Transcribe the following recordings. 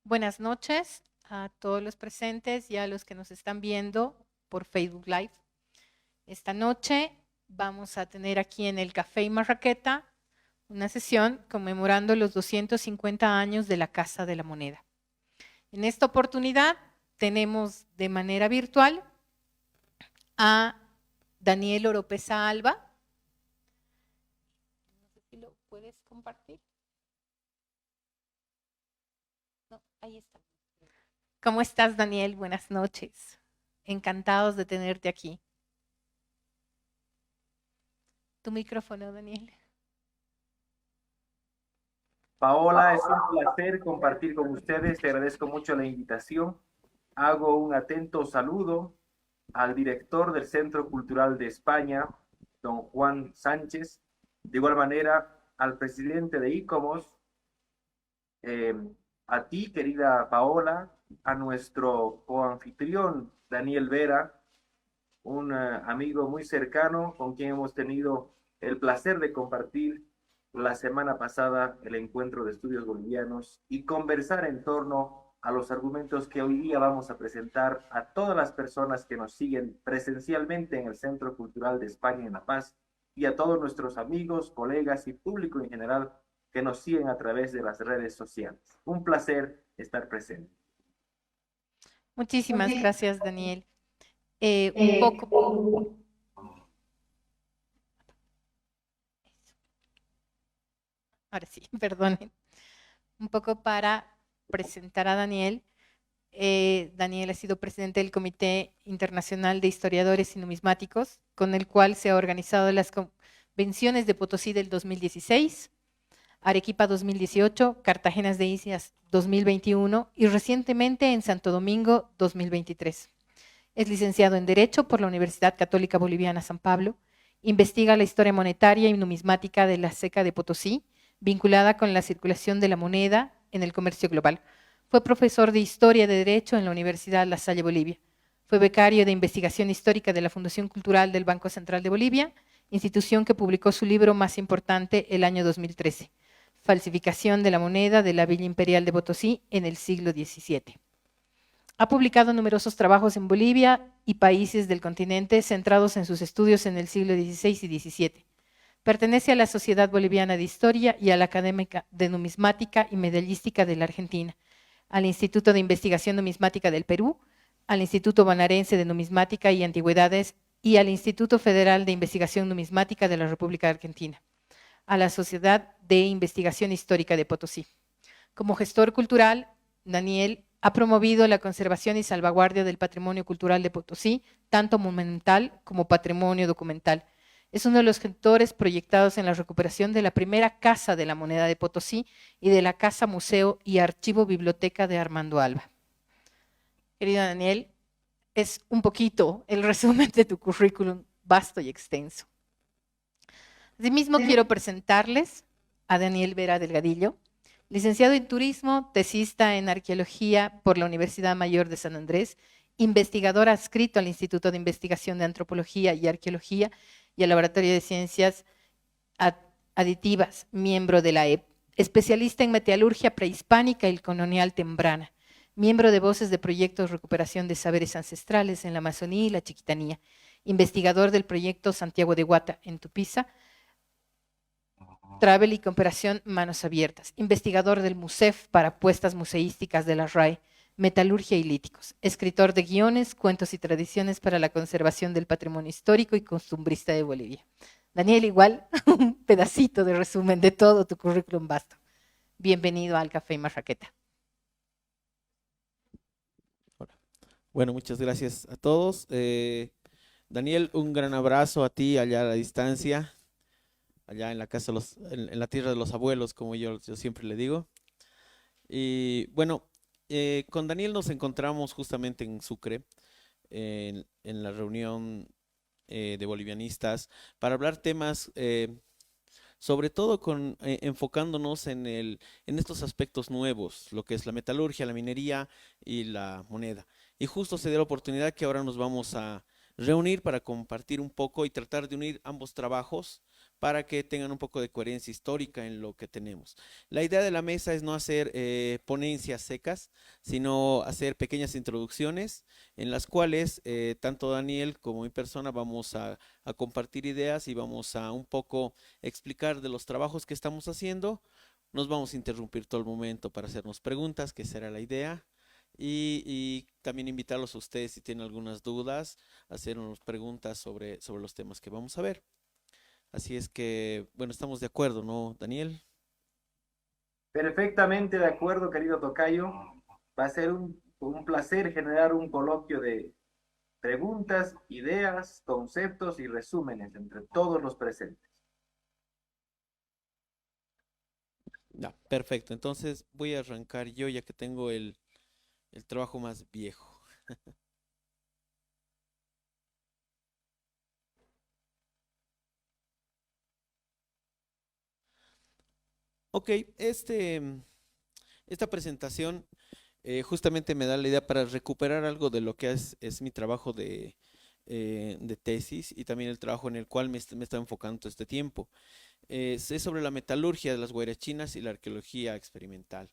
Buenas noches a todos los presentes y a los que nos están viendo por Facebook Live. Esta noche vamos a tener aquí en el Café y Marraqueta una sesión conmemorando los 250 años de la Casa de la Moneda. En esta oportunidad tenemos de manera virtual a Daniel Oropesa Alba. No sé si lo puedes compartir. No, ahí está. ¿Cómo estás, Daniel? Buenas noches. Encantados de tenerte aquí. Tu micrófono, Daniel. Paola, es un placer compartir con ustedes. Te agradezco mucho la invitación. Hago un atento saludo al director del Centro Cultural de España, don Juan Sánchez. De igual manera, al presidente de ICOMOS, eh, a ti, querida Paola, a nuestro coanfitrión, Daniel Vera, un amigo muy cercano con quien hemos tenido el placer de compartir la semana pasada el encuentro de estudios bolivianos y conversar en torno a los argumentos que hoy día vamos a presentar a todas las personas que nos siguen presencialmente en el Centro Cultural de España en La Paz y a todos nuestros amigos, colegas y público en general que nos siguen a través de las redes sociales. Un placer estar presente. Muchísimas gracias, Daniel. Un poco, ahora sí, perdonen, un poco para presentar a Daniel. Daniel ha sido presidente del Comité Internacional de Historiadores y Numismáticos, con el cual se ha organizado las convenciones de Potosí del 2016, Arequipa 2018, Cartagena de Indias 2021 y recientemente en Santo Domingo 2023. Es licenciado en Derecho por la Universidad Católica Boliviana San Pablo. Investiga la historia monetaria y numismática de la Ceca de Potosí, vinculada con la circulación de la moneda en el comercio global. Fue profesor de Historia de Derecho en la Universidad La Salle Bolivia. Fue becario de Investigación Histórica de la Fundación Cultural del Banco Central de Bolivia, institución que publicó su libro más importante el año 2013, Falsificación de la moneda de la Villa Imperial de Potosí en el siglo XVII. Ha publicado numerosos trabajos en Bolivia y países del continente centrados en sus estudios en el siglo XVI y XVII. Pertenece a la Sociedad Boliviana de Historia y a la Academia de Numismática y Medallística de la Argentina, al Instituto de Investigación Numismática del Perú, al Instituto Bonaerense de Numismática y Antigüedades y al Instituto Federal de Investigación Numismática de la República Argentina, a la Sociedad de Investigación Histórica de Potosí. Como gestor cultural, Daniel ha promovido la conservación y salvaguardia del patrimonio cultural de Potosí, tanto monumental como patrimonio documental. Es uno de los gestores proyectados en la recuperación de la primera Casa de la Moneda de Potosí y de la Casa Museo y Archivo Biblioteca de Armando Alba. Querido Daniel, es un poquito el resumen de tu currículum vasto y extenso. Asimismo, quiero presentarles a Daniel Vera Delgadillo, licenciado en Turismo, tesista en Arqueología por la Universidad Mayor de San Andrés, investigador adscrito al Instituto de Investigación de Antropología y Arqueología y al Laboratorio de Ciencias Aditivas, miembro de la EP, especialista en metalurgia prehispánica y colonial temprana, miembro de Voces de Proyectos de Recuperación de Saberes Ancestrales en la Amazonía y la Chiquitanía, investigador del proyecto Santiago de Guata en Tupiza, Travel y Cooperación Manos Abiertas, investigador del MUSEF para apuestas museísticas de la RAE, Metalurgia y Líticos, escritor de guiones, cuentos y tradiciones para la conservación del patrimonio histórico y costumbrista de Bolivia. Daniel, igual, un pedacito de resumen de todo tu currículum vasto. Bienvenido al Café y Marraqueta. Bueno, muchas gracias a todos. Daniel, un gran abrazo a ti allá a la distancia, allá en la casa, en la tierra de los abuelos, como yo siempre le digo. Y bueno, con Daniel nos encontramos justamente en Sucre, en la reunión de bolivianistas, para hablar temas, sobre todo enfocándonos en estos aspectos nuevos, lo que es la metalurgia, la minería y la moneda. Y justo se dio la oportunidad que ahora nos vamos a reunir para compartir un poco y tratar de unir ambos trabajos para que tengan un poco de coherencia histórica en lo que tenemos. La idea de la mesa es no hacer ponencias secas, sino hacer pequeñas introducciones en las cuales tanto Daniel como mi persona vamos a compartir ideas y vamos a un poco explicar de los trabajos que estamos haciendo. Nos vamos a interrumpir todo el momento para hacernos preguntas, que será la idea. Y también invitarlos a ustedes si tienen algunas dudas, hacernos preguntas sobre los temas que vamos a ver. Así es que, bueno, estamos de acuerdo, ¿no, Daniel? Perfectamente de acuerdo, querido Tocayo. Va a ser un placer generar un coloquio de preguntas, ideas, conceptos y resúmenes entre todos los presentes. Ya, perfecto. Entonces voy a arrancar yo ya que tengo el trabajo más viejo. Ok, esta presentación justamente me da la idea para recuperar algo de lo que es mi trabajo de tesis y también el trabajo en el cual me estaba enfocando todo este tiempo. Es sobre la metalurgia de las guairachinas y la arqueología experimental.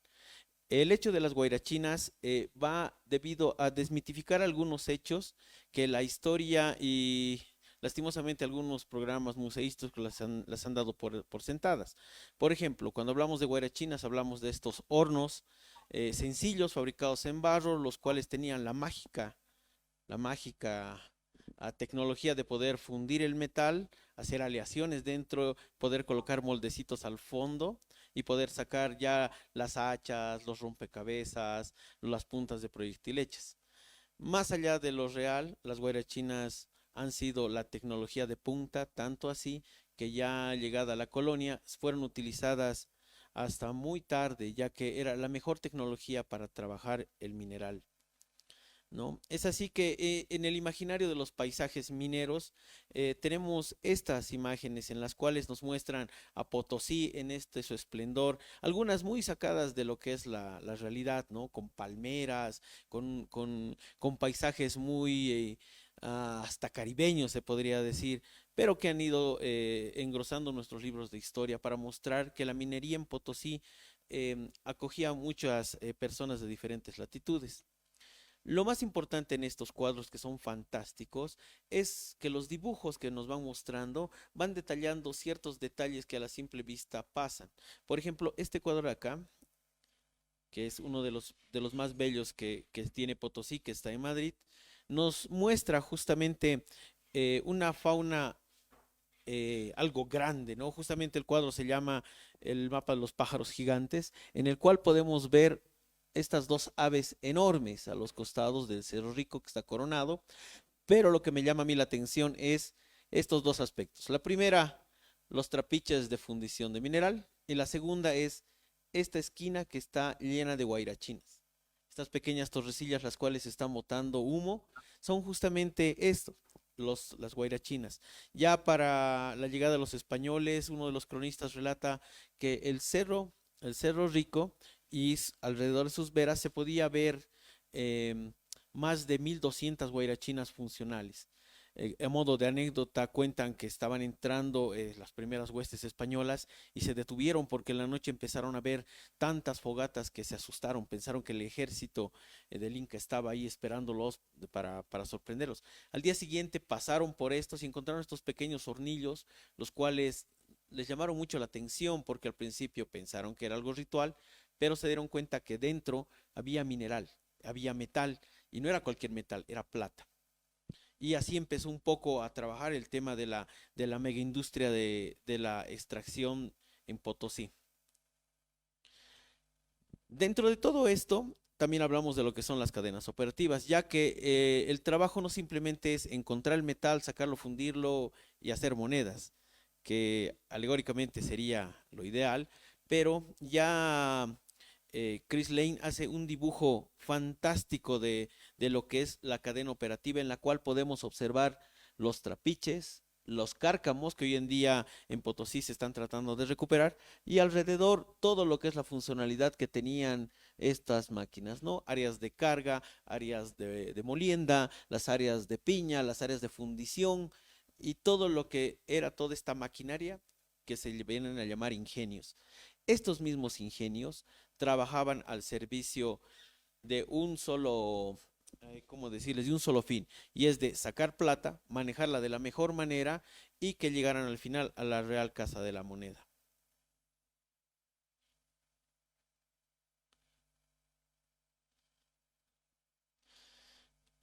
El hecho de las guairachinas va debido a desmitificar algunos hechos que la historia y lastimosamente algunos programas museísticos las han dado por sentadas. Por ejemplo, cuando hablamos de guairachinas hablamos de estos hornos sencillos fabricados en barro, los cuales tenían la mágica tecnología de poder fundir el metal, hacer aleaciones dentro, poder colocar moldecitos al fondo y poder sacar ya las hachas, los rompecabezas, las puntas de proyectil hechas. Más allá de lo real, las guairachinas han sido la tecnología de punta, tanto así que ya llegada a la colonia fueron utilizadas hasta muy tarde, ya que era la mejor tecnología para trabajar el mineral. ¿No? Es así que en el imaginario de los paisajes mineros tenemos estas imágenes en las cuales nos muestran a Potosí en este su esplendor, algunas muy sacadas de lo que es la realidad, ¿no? Con palmeras, con paisajes muy hasta caribeños se podría decir, pero que han ido engrosando nuestros libros de historia para mostrar que la minería en Potosí acogía a muchas personas de diferentes latitudes. Lo más importante en estos cuadros que son fantásticos es que los dibujos que nos van mostrando van detallando ciertos detalles que a la simple vista pasan. Por ejemplo, este cuadro de acá, que es uno de los más bellos que tiene Potosí, que está en Madrid, nos muestra justamente una fauna algo grande, ¿no? Justamente el cuadro se llama El mapa de los pájaros gigantes, en el cual podemos ver estas dos aves enormes a los costados del Cerro Rico que está coronado, pero lo que me llama a mí la atención es estos dos aspectos. La primera, los trapiches de fundición de mineral, y la segunda es esta esquina que está llena de guairachinas. Estas pequeñas torrecillas las cuales están botando humo son justamente esto, las guairachinas. Ya para la llegada de los españoles, uno de los cronistas relata que el cerro Rico y alrededor de sus veras se podía ver em, más de 1200 guairachinas funcionales. A modo de anécdota, cuentan que estaban entrando las primeras huestes españolas y se detuvieron porque en la noche empezaron a ver tantas fogatas que se asustaron, pensaron que el ejército del Inca estaba ahí esperándolos para sorprenderlos. Al día siguiente pasaron por estos y encontraron estos pequeños hornillos, los cuales les llamaron mucho la atención porque al principio pensaron que era algo ritual, pero se dieron cuenta que dentro había mineral, había metal, y no era cualquier metal, era plata. Y así empezó un poco a trabajar el tema de la mega industria de la extracción en Potosí. Dentro de todo esto, también hablamos de lo que son las cadenas operativas, ya que el trabajo no simplemente es encontrar el metal, sacarlo, fundirlo y hacer monedas, que alegóricamente sería lo ideal, pero ya Chris Lane hace un dibujo fantástico de lo que es la cadena operativa en la cual podemos observar los trapiches, los cárcamos que hoy en día en Potosí se están tratando de recuperar y alrededor todo lo que es la funcionalidad que tenían estas máquinas, ¿no? Áreas de carga, áreas de molienda, las áreas de piña, las áreas de fundición y todo lo que era toda esta maquinaria que se vienen a llamar ingenios. Estos mismos ingenios trabajaban al servicio de un solo, ¿cómo decirles? De un solo fin, y es de sacar plata, manejarla de la mejor manera y que llegaran al final a la Real Casa de la Moneda.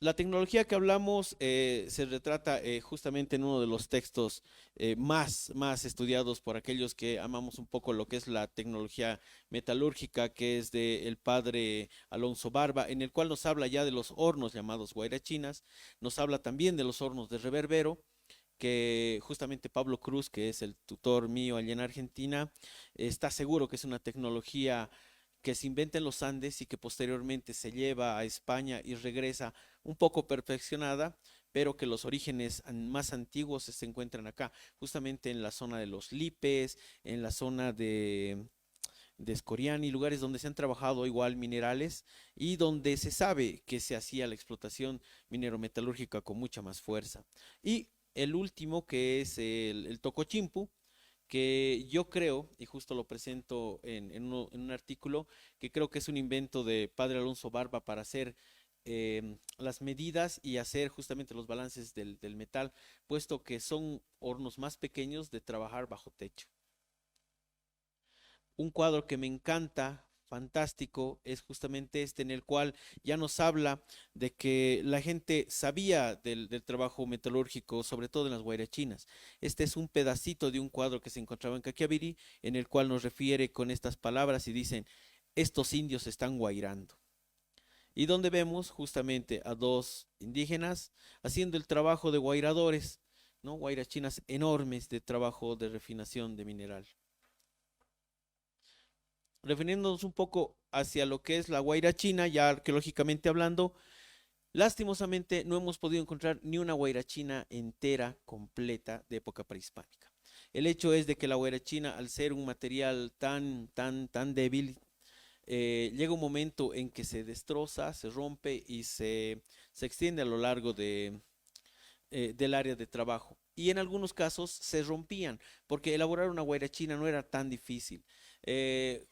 La tecnología que hablamos se retrata justamente en uno de los textos más estudiados por aquellos que amamos un poco lo que es la tecnología metalúrgica, que es del padre Alonso Barba, en el cual nos habla ya de los hornos llamados guairachinas, nos habla también de los hornos de reverbero, que justamente Pablo Cruz, que es el tutor mío allá en Argentina, está seguro que es una tecnología que se inventa en los Andes y que posteriormente se lleva a España y regresa un poco perfeccionada, pero que los orígenes más antiguos se encuentran acá, justamente en la zona de los Lipes, en la zona de Escoriani, lugares donde se han trabajado igual minerales y donde se sabe que se hacía la explotación minero-metalúrgica con mucha más fuerza. Y el último, que es el Tocochimpu, que yo creo, y justo lo presento en un artículo, que creo que es un invento de Padre Alonso Barba para hacer las medidas y hacer justamente los balances del metal, puesto que son hornos más pequeños de trabajar bajo techo. Un cuadro que me encanta, fantástico, es justamente este en el cual ya nos habla de que la gente sabía del trabajo metalúrgico, sobre todo en las guairachinas. Este es un pedacito de un cuadro que se encontraba en Caquiaviri, en el cual nos refiere con estas palabras y dicen, estos indios están guairando. Y donde vemos justamente a dos indígenas haciendo el trabajo de guairadores, ¿no? Guairachinas enormes de trabajo de refinación de mineral. Refiriéndonos un poco hacia lo que es la Guaira China, ya arqueológicamente hablando, lastimosamente no hemos podido encontrar ni una Guaira China entera, completa, de época prehispánica. El hecho es de que la Guaira China, al ser un material tan débil, llega un momento en que se destroza, se rompe y se extiende a lo largo del área de trabajo. Y en algunos casos se rompían, porque elaborar una guaira china no era tan difícil.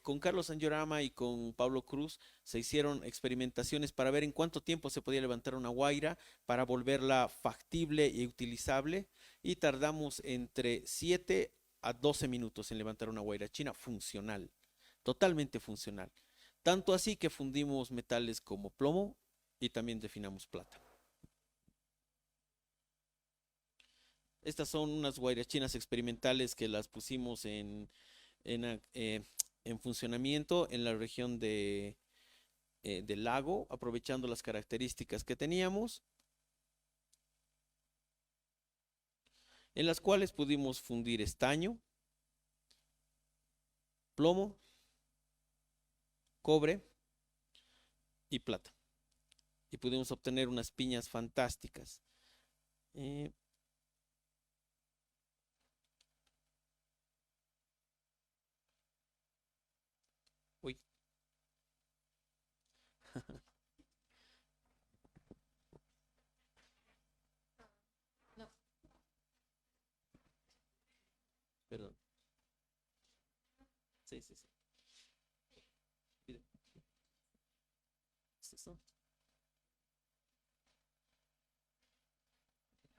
Con Carlos Angiorama y con Pablo Cruz se hicieron experimentaciones para ver en cuánto tiempo se podía levantar una guaira para volverla factible y utilizable, y tardamos entre 7 a 12 minutos en levantar una guaira china funcional, totalmente funcional. Tanto así que fundimos metales como plomo y también refinamos plata. Estas son unas guairachinas experimentales que las pusimos en, en funcionamiento en la región del lago, aprovechando las características que teníamos, en las cuales pudimos fundir estaño, plomo, cobre y plata. Y pudimos obtener unas piñas fantásticas. Eh, uy. No. Perdón. Sí, sí, sí. Mire. ¿Es esto?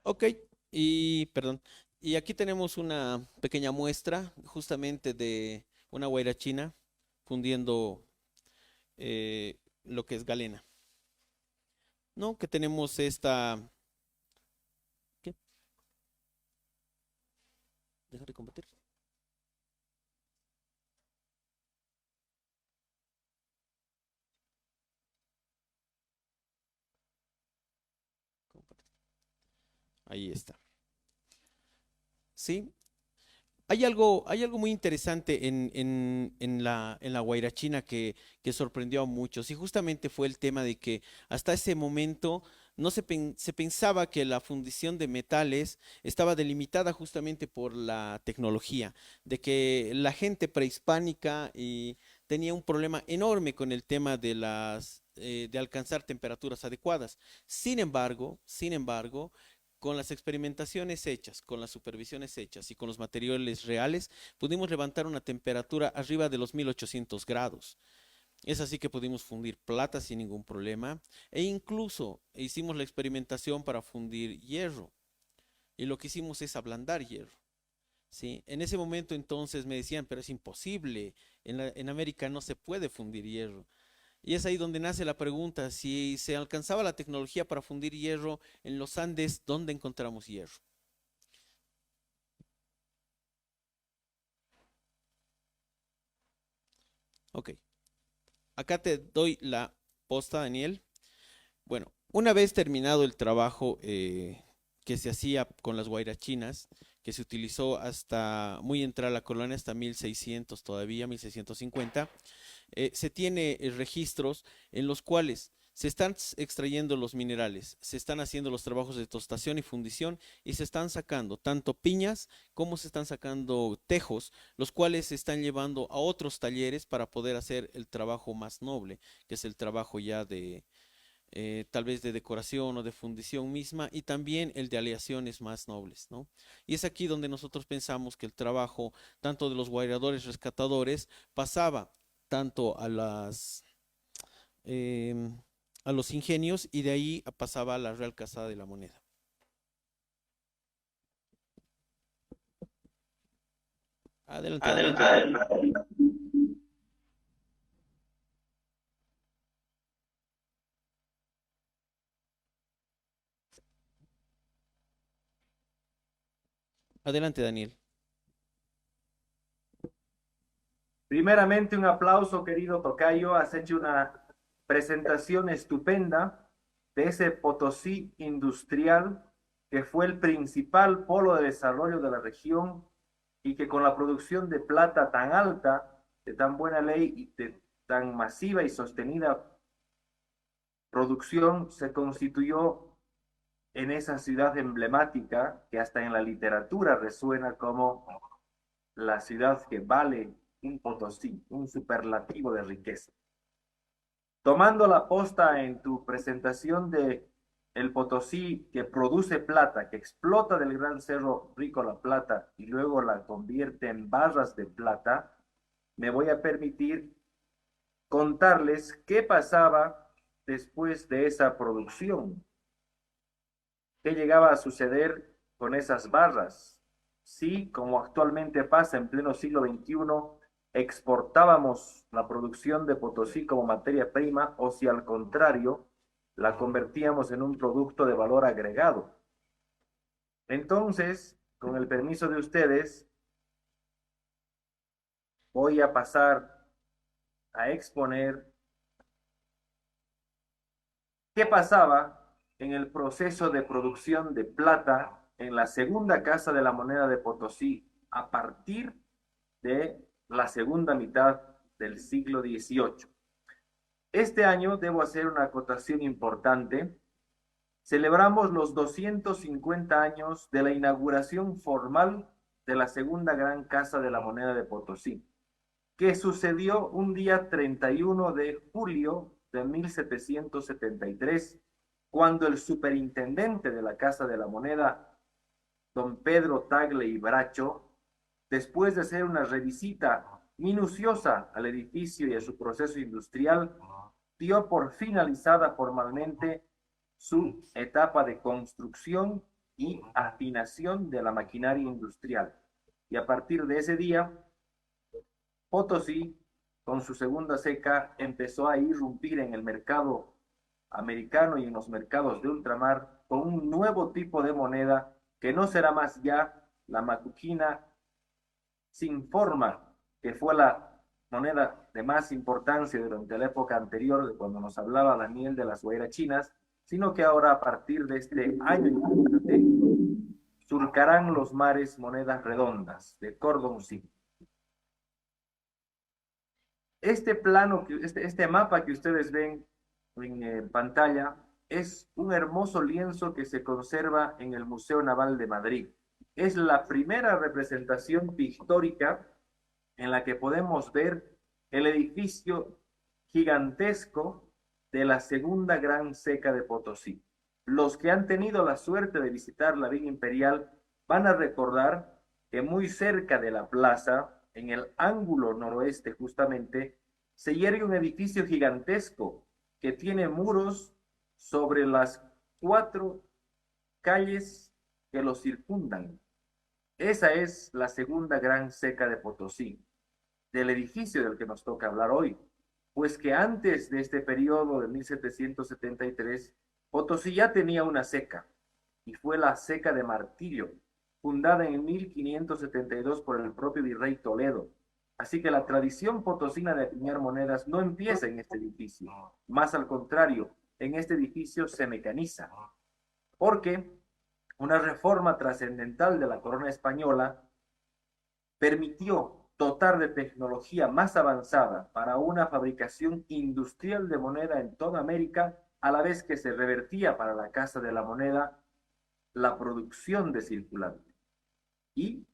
Ok, y perdón. Y aquí tenemos una pequeña muestra justamente de una guairachina fundiendo lo que es galena. ¿No? Que tenemos esta. ¿Qué? Deja de combatir. Compartir. Ahí está. ¿Sí? Hay algo muy interesante en la guairachina que sorprendió a muchos, y justamente fue el tema de que hasta ese momento no se pensaba que la fundición de metales estaba delimitada justamente por la tecnología, de que la gente prehispánica tenía un problema enorme con el tema de alcanzar temperaturas adecuadas. Sin embargo, con las experimentaciones hechas, con las supervisiones hechas y con los materiales reales, pudimos levantar una temperatura arriba de los 1800 grados. Es así que pudimos fundir plata sin ningún problema e incluso hicimos la experimentación para fundir hierro. Y lo que hicimos es ablandar hierro. ¿Sí? En ese momento entonces me decían, pero es imposible, en América no se puede fundir hierro. Y es ahí donde nace la pregunta, si se alcanzaba la tecnología para fundir hierro en los Andes, ¿dónde encontramos hierro? Ok, acá te doy la posta, Daniel. Bueno, una vez terminado el trabajo que se hacía con las guairachinas, que se utilizó hasta muy entrada la colonia, hasta 1600 todavía, 1650, se tiene registros en los cuales se están extrayendo los minerales, se están haciendo los trabajos de tostación y fundición y se están sacando tanto piñas como se están sacando tejos, los cuales se están llevando a otros talleres para poder hacer el trabajo más noble, que es el trabajo ya de tal vez de decoración o de fundición misma, y también el de aleaciones más nobles, ¿no? Y es aquí donde nosotros pensamos que el trabajo, tanto de los guairadores rescatadores, pasaba tanto em, a los ingenios y de ahí pasaba a la Real Casada de la Moneda. Adelante, Daniel. Adelante. Adelante, Daniel. Primeramente, un aplauso, querido tocayo. Has hecho una presentación estupenda de ese Potosí industrial que fue el principal polo de desarrollo de la región y que con la producción de plata tan alta, de tan buena ley y de tan masiva y sostenida producción, se constituyó en esa ciudad emblemática que hasta en la literatura resuena como la ciudad que vale un Potosí, un superlativo de riqueza. Tomando la posta en tu presentación de el Potosí que produce plata, que explota del gran cerro rico la plata y luego la convierte en barras de plata, me voy a permitir contarles qué pasaba después de esa producción, qué llegaba a suceder con esas barras. Sí, como actualmente pasa en pleno siglo XXI, exportábamos la producción de Potosí como materia prima o si al contrario, la convertíamos en un producto de valor agregado. Entonces, con el permiso de ustedes, voy a pasar a exponer qué pasaba en el proceso de producción de plata en la segunda Casa de la Moneda de Potosí a partir de la segunda mitad del siglo XVIII. Este año debo hacer una acotación importante. Celebramos los 250 años de la inauguración formal de la segunda gran Casa de la Moneda de Potosí, que sucedió un día 31 de julio de 1773, cuando el superintendente de la Casa de la Moneda, don Pedro Tagle y Bracho, después de hacer una revisita minuciosa al edificio y a su proceso industrial, dio por finalizada formalmente su etapa de construcción y afinación de la maquinaria industrial. Y a partir de ese día, Potosí, con su segunda ceca, empezó a irrumpir en el mercado americano y en los mercados de ultramar con un nuevo tipo de moneda que no será más ya la macuquina sin forma, que fue la moneda de más importancia durante la época anterior, de cuando nos hablaba Daniel de las guairachinas, sino que ahora a partir de este año importante surcarán los mares monedas redondas de cordoncillo. Este plano, este mapa que ustedes ven en pantalla es un hermoso lienzo que se conserva en el Museo Naval de Madrid. Es la primera representación pictórica en la que podemos ver el edificio gigantesco de la segunda gran ceca de Potosí. Los que han tenido la suerte de visitar la Villa Imperial van a recordar que muy cerca de la plaza, en el ángulo noroeste justamente, se yergue un edificio gigantesco que tiene muros sobre las 4 calles que lo circundan. Esa es la segunda gran seca de Potosí, del edificio del que nos toca hablar hoy, pues que antes de este periodo de 1773, Potosí ya tenía una seca, y fue la seca de Martillo, fundada en 1572 por el propio virrey Toledo. Así que la tradición potosina de acuñar monedas no empieza en este edificio, más al contrario, en este edificio se mecaniza, porque una reforma trascendental de la corona española permitió dotar de tecnología más avanzada para una fabricación industrial de moneda en toda América, a la vez que se revertía para la Casa de la Moneda la producción de circulante. Y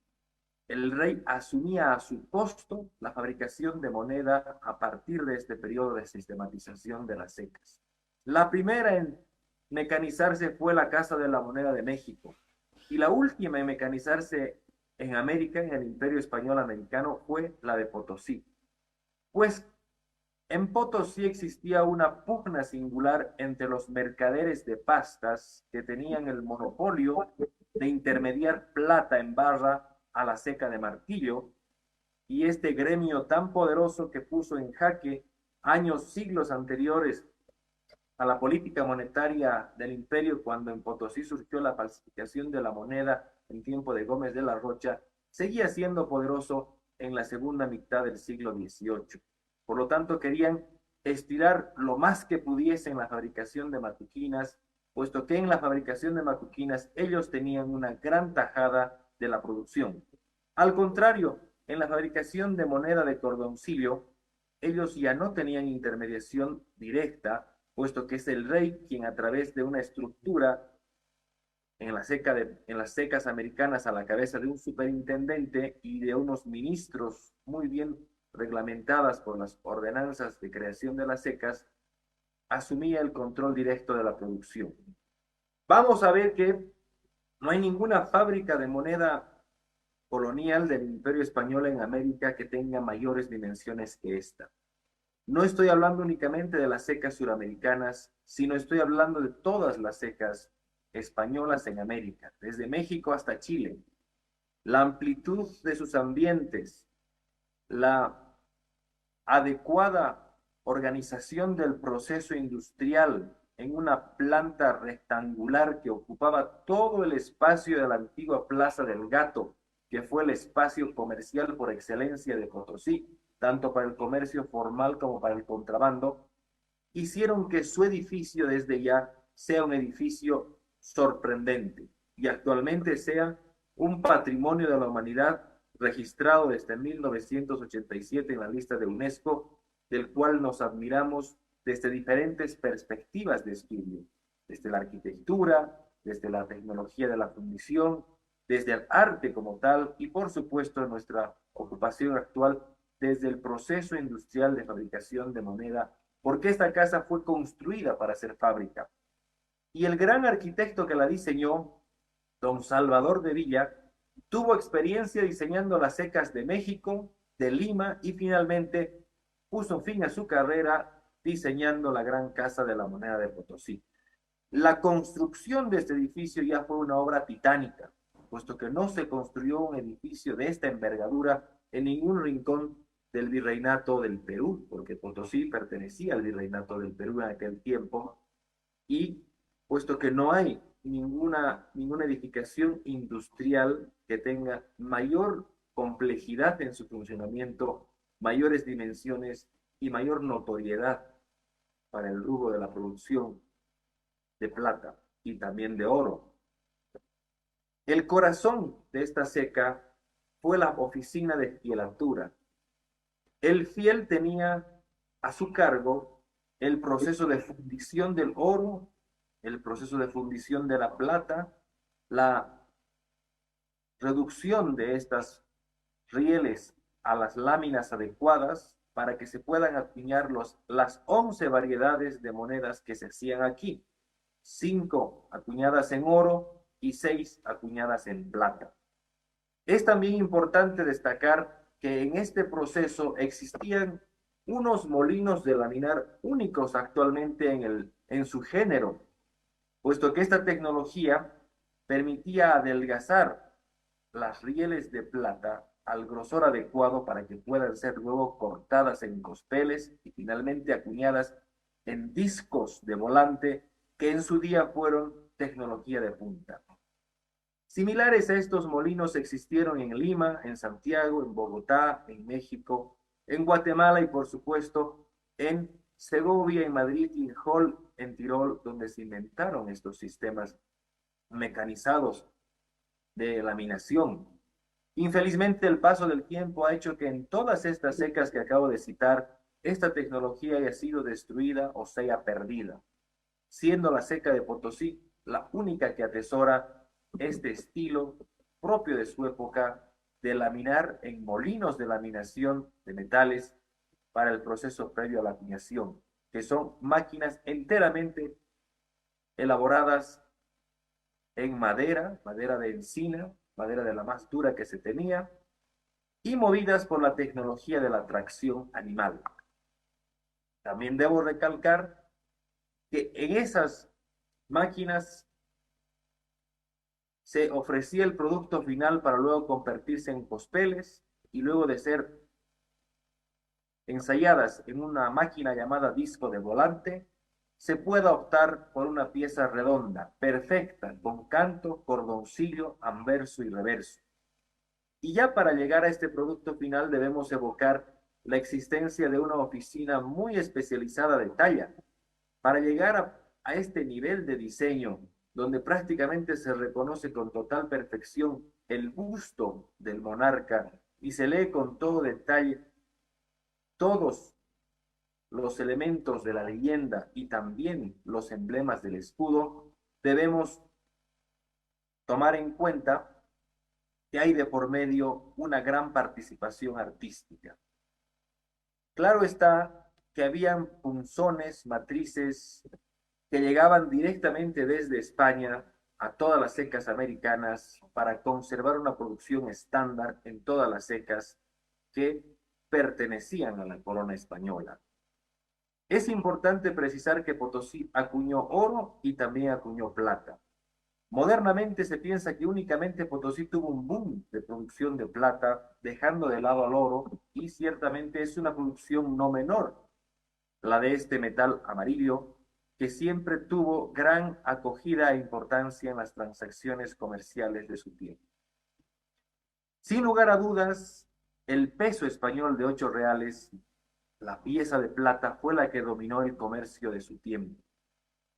el rey asumía a su costo la fabricación de moneda a partir de este periodo de sistematización de las secas. La primera en mecanizarse fue la Casa de la Moneda de México, y la última en mecanizarse en América, en el Imperio Español Americano, fue la de Potosí. Pues en Potosí existía una pugna singular entre los mercaderes de pastas que tenían el monopolio de intermediar plata en barra a la seca de Martillo, y este gremio tan poderoso que puso en jaque siglos anteriores a la política monetaria del imperio, cuando en Potosí surgió la falsificación de la moneda en tiempo de Gómez de la Rocha, seguía siendo poderoso en la segunda mitad del siglo XVIII. Por lo tanto, querían estirar lo más que pudiesen la fabricación de macuquinas, puesto que en la fabricación de macuquinas ellos tenían una gran tajada de la producción. Al contrario, en la fabricación de moneda de cordoncillo, ellos ya no tenían intermediación directa, puesto que es el rey quien a través de una estructura en las secas americanas a la cabeza de un superintendente y de unos ministros muy bien reglamentadas por las ordenanzas de creación de las secas, asumía el control directo de la producción. Vamos a ver que no hay ninguna fábrica de moneda colonial del Imperio Español en América que tenga mayores dimensiones que esta. No estoy hablando únicamente de las secas suramericanas, sino estoy hablando de todas las secas españolas en América, desde México hasta Chile. La amplitud de sus ambientes, la adecuada organización del proceso industrial en una planta rectangular que ocupaba todo el espacio de la antigua Plaza del Gato, que fue el espacio comercial por excelencia de Potosí, tanto para el comercio formal como para el contrabando, hicieron que su edificio desde ya sea un edificio sorprendente y actualmente sea un patrimonio de la humanidad registrado desde 1987 en la lista de UNESCO, del cual nos admiramos desde diferentes perspectivas de estudio, desde la arquitectura, desde la tecnología de la fundición, desde el arte como tal y por supuesto nuestra ocupación actual desde el proceso industrial de fabricación de moneda, porque esta casa fue construida para ser fábrica. Y el gran arquitecto que la diseñó, don Salvador de Villa, tuvo experiencia diseñando las secas de México, de Lima y finalmente puso fin a su carrera diseñando la gran casa de la moneda de Potosí. La construcción de este edificio ya fue una obra titánica, puesto que no se construyó un edificio de esta envergadura en ningún rincón del virreinato del Perú, porque Potosí pertenecía al virreinato del Perú en aquel tiempo, y puesto que no hay ninguna edificación industrial que tenga mayor complejidad en su funcionamiento, mayores dimensiones y mayor notoriedad para el rubro de la producción de plata y también de oro. El corazón de esta seca fue la oficina de fielatura. El fiel tenía a su cargo el proceso de fundición del oro, el proceso de fundición de la plata, la reducción de estas rieles a las láminas adecuadas para que se puedan acuñar las 11 variedades de monedas que se hacían aquí. 5 acuñadas en oro y 6 acuñadas en plata. Es también importante destacar que en este proceso existían unos molinos de laminar únicos actualmente en su género, puesto que esta tecnología permitía adelgazar las rieles de plata al grosor adecuado para que puedan ser luego cortadas en cospeles y finalmente acuñadas en discos de volante que en su día fueron tecnología de punta. Similares a estos molinos existieron en Lima, en Santiago, en Bogotá, en México, en Guatemala y por supuesto en Segovia, en Madrid y en Hall, en Tirol, donde se inventaron estos sistemas mecanizados de laminación. Infelizmente, el paso del tiempo ha hecho que en todas estas secas que acabo de citar, esta tecnología haya sido destruida o sea perdida, siendo la seca de Potosí la única que atesora este estilo propio de su época de laminar en molinos de laminación de metales para el proceso previo a la acuñación, que son máquinas enteramente elaboradas en madera, madera de encina, madera de la más dura que se tenía, y movidas por la tecnología de la tracción animal. También debo recalcar que en esas máquinas se ofrecía el producto final para luego convertirse en cospeles y luego de ser ensayadas en una máquina llamada disco de volante, se pueda optar por una pieza redonda, perfecta, con canto, cordoncillo, anverso y reverso. Y ya para llegar a este producto final debemos evocar la existencia de una oficina muy especializada de talla. Para llegar a este nivel de diseño, donde prácticamente se reconoce con total perfección el busto del monarca y se lee con todo detalle todos los elementos de la leyenda y también los emblemas del escudo, debemos tomar en cuenta que hay de por medio una gran participación artística. Claro está que habían punzones, matrices que llegaban directamente desde España a todas las secas americanas para conservar una producción estándar en todas las secas que pertenecían a la corona española. Es importante precisar que Potosí acuñó oro y también acuñó plata. Modernamente se piensa que únicamente Potosí tuvo un boom de producción de plata, dejando de lado al oro, y ciertamente es una producción no menor, la de este metal amarillo, que siempre tuvo gran acogida e importancia en las transacciones comerciales de su tiempo. Sin lugar a dudas, el peso español de 8 reales, la pieza de plata, fue la que dominó el comercio de su tiempo.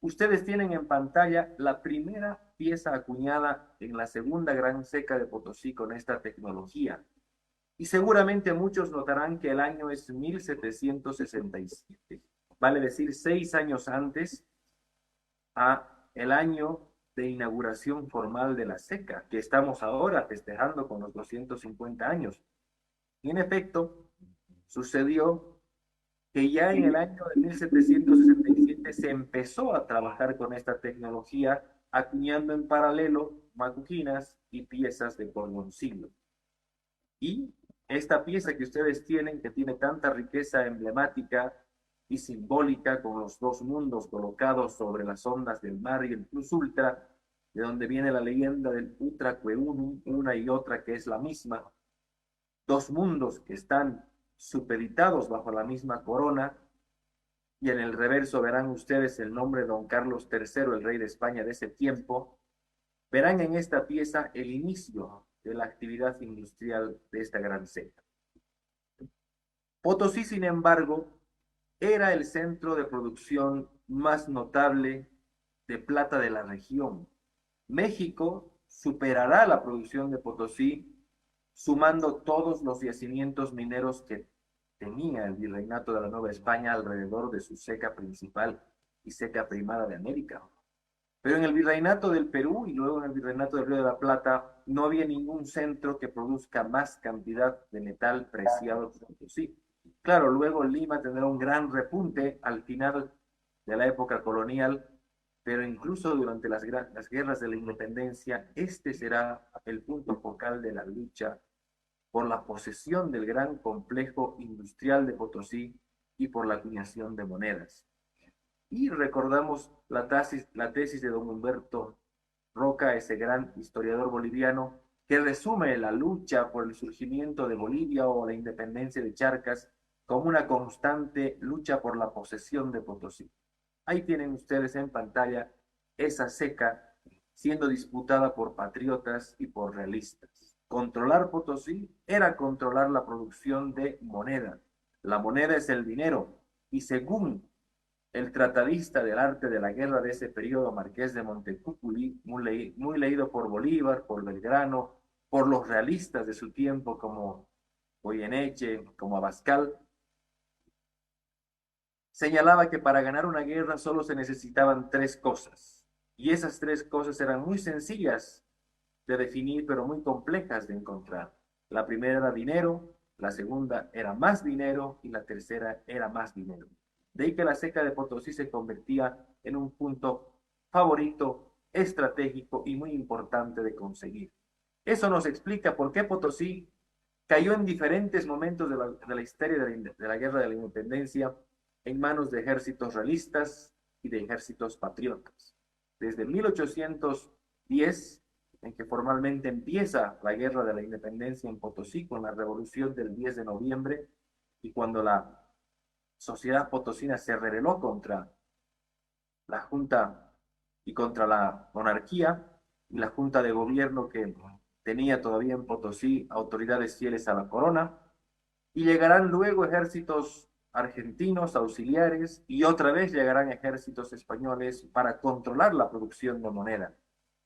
Ustedes tienen en pantalla la primera pieza acuñada en la segunda gran seca de Potosí con esta tecnología. Y seguramente muchos notarán que el año es 1767. Vale decir 6 años antes a el año de inauguración formal de la seca, que estamos ahora festejando con los 250 años. Y en efecto, sucedió que ya en el año de 1767 se empezó a trabajar con esta tecnología, acuñando en paralelo macuquinas y piezas de cordoncillo. Y esta pieza que ustedes tienen, que tiene tanta riqueza emblemática y simbólica, con los dos mundos colocados sobre las ondas del mar y el plus ultra, de donde viene la leyenda del Utraque Unum, una y otra que es la misma, dos mundos que están supeditados bajo la misma corona, y en el reverso verán ustedes el nombre de don Carlos III, el rey de España de ese tiempo. Verán en esta pieza el inicio de la actividad industrial de esta gran seca. Potosí, sin embargo, era el centro de producción más notable de plata de la región. México superará la producción de Potosí, sumando todos los yacimientos mineros que tenía el virreinato de la Nueva España alrededor de su seca principal y seca primada de América. Pero en el virreinato del Perú y luego en el virreinato del Río de la Plata no había ningún centro que produzca más cantidad de metal preciado que Potosí. Claro, luego Lima tendrá un gran repunte al final de la época colonial, pero incluso durante las guerras de la independencia, este será el punto focal de la lucha por la posesión del gran complejo industrial de Potosí y por la acuñación de monedas. Y recordamos la tesis de don Humberto Roca, ese gran historiador boliviano, que resume la lucha por el surgimiento de Bolivia o la independencia de Charcas como una constante lucha por la posesión de Potosí. Ahí tienen ustedes en pantalla esa ceca siendo disputada por patriotas y por realistas. Controlar Potosí era controlar la producción de moneda. La moneda es el dinero y según el tratadista del arte de la guerra de ese periodo, Marqués de Montecuculi, muy leído por Bolívar, por Belgrano, por los realistas de su tiempo como Goyeneche, como Abascal, señalaba que para ganar una guerra solo se necesitaban tres cosas. Y esas tres cosas eran muy sencillas de definir, pero muy complejas de encontrar. La primera era dinero, la segunda era más dinero y la tercera era más dinero. De ahí que la ceca de Potosí se convertía en un punto favorito, estratégico y muy importante de conseguir. Eso nos explica por qué Potosí cayó en diferentes momentos de la historia de la Guerra de la Independencia en manos de ejércitos realistas y de ejércitos patriotas. Desde 1810, en que formalmente empieza la Guerra de la Independencia en Potosí con la revolución del 10 de noviembre y cuando la sociedad potosina se rebeló contra la Junta y contra la monarquía y la Junta de Gobierno que tenía todavía en Potosí autoridades fieles a la corona, y llegarán luego ejércitos argentinos auxiliares y otra vez llegarán ejércitos españoles para controlar la producción de moneda.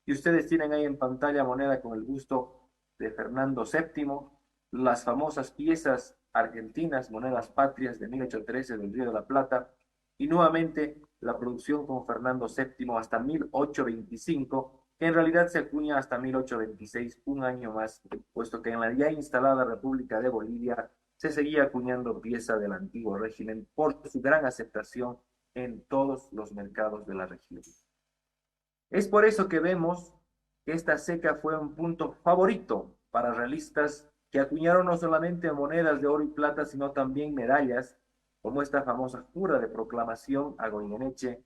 Y ustedes tienen ahí en pantalla moneda con el busto de Fernando VII, las famosas piezas argentinas, monedas patrias de 1813 del Río de la Plata, y nuevamente la producción con Fernando VII hasta 1825, que en realidad se acuña hasta 1826, un año más, puesto que en la ya instalada República de Bolivia se seguía acuñando pieza del antiguo régimen por su gran aceptación en todos los mercados de la región. Es por eso que vemos que esta ceca fue un punto favorito para realistas que acuñaron no solamente monedas de oro y plata, sino también medallas, como esta famosa jura de proclamación a Goyeneche,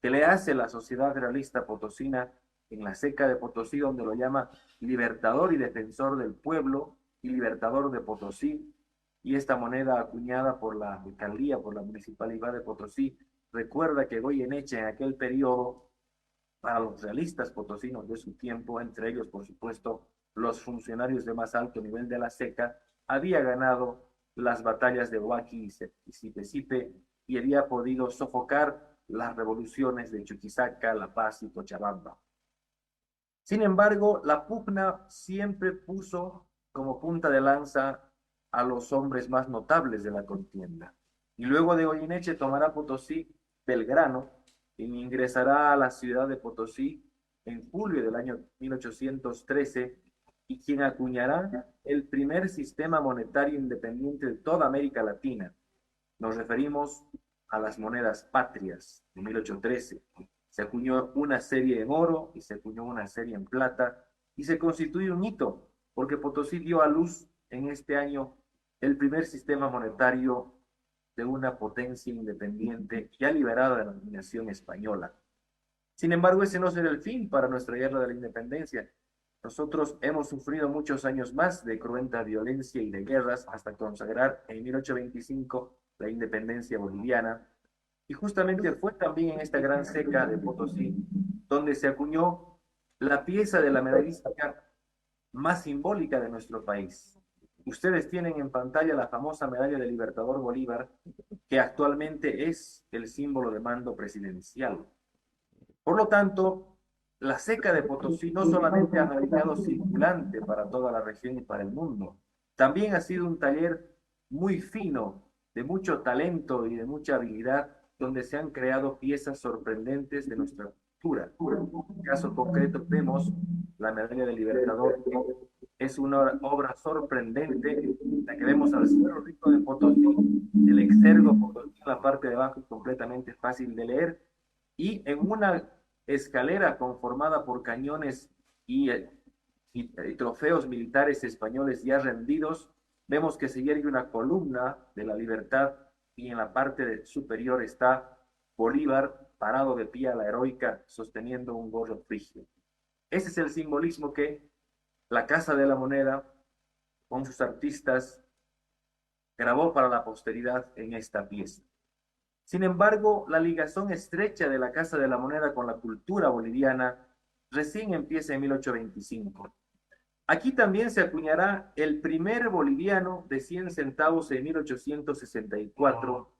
que le hace la sociedad realista potosina en la ceca de Potosí, donde lo llama libertador y defensor del pueblo y libertador de Potosí. Y esta moneda acuñada por la alcaldía, por la municipalidad de Potosí, recuerda que Goyeneche en aquel periodo, para los realistas potosinos de su tiempo, entre ellos, por supuesto, los funcionarios de más alto nivel de la ceca, había ganado las batallas de Huaqui y Sipesipe y había podido sofocar las revoluciones de Chuquisaca, La Paz y Cochabamba. Sin embargo, la pugna siempre puso como punta de lanza a los hombres más notables de la contienda. Y luego de Goyeneche tomará Potosí Belgrano, quien ingresará a la ciudad de Potosí en julio del año 1813 y quien acuñará el primer sistema monetario independiente de toda América Latina. Nos referimos a las monedas patrias de 1813. Se acuñó una serie en oro y se acuñó una serie en plata y se constituye un hito porque Potosí dio a luz en este año el primer sistema monetario de una potencia independiente ya liberada de la dominación española. Sin embargo, ese no será el fin para nuestra guerra de la independencia. Nosotros hemos sufrido muchos años más de cruenta violencia y de guerras hasta consagrar en 1825 la independencia boliviana. Y justamente fue también en esta gran ceca de Potosí donde se acuñó la pieza de la medallística más simbólica de nuestro país. Ustedes tienen en pantalla la famosa medalla del Libertador Bolívar, que actualmente es el símbolo de mando presidencial. Por lo tanto, la ceca de Potosí no solamente ha navegado circulante para toda la región y para el mundo, también ha sido un taller muy fino, de mucho talento y de mucha habilidad, donde se han creado piezas sorprendentes de nuestra cultura. En el caso concreto vemos la medalla del Libertador, que es una obra sorprendente, la que vemos al Cerro Rico de Potosí, el exergo Potosí, la parte de abajo es completamente fácil de leer, y en una escalera conformada por cañones y trofeos militares españoles ya rendidos, vemos que se yergue una columna de la libertad y en la parte superior está Bolívar parado de pie a la heroica sosteniendo un gorro frigio. Ese es el simbolismo que la Casa de la Moneda, con sus artistas, grabó para la posteridad en esta pieza. Sin embargo, la ligación estrecha de la Casa de la Moneda con la cultura boliviana recién empieza en 1825. Aquí también se acuñará el primer boliviano de 100 centavos en 1864,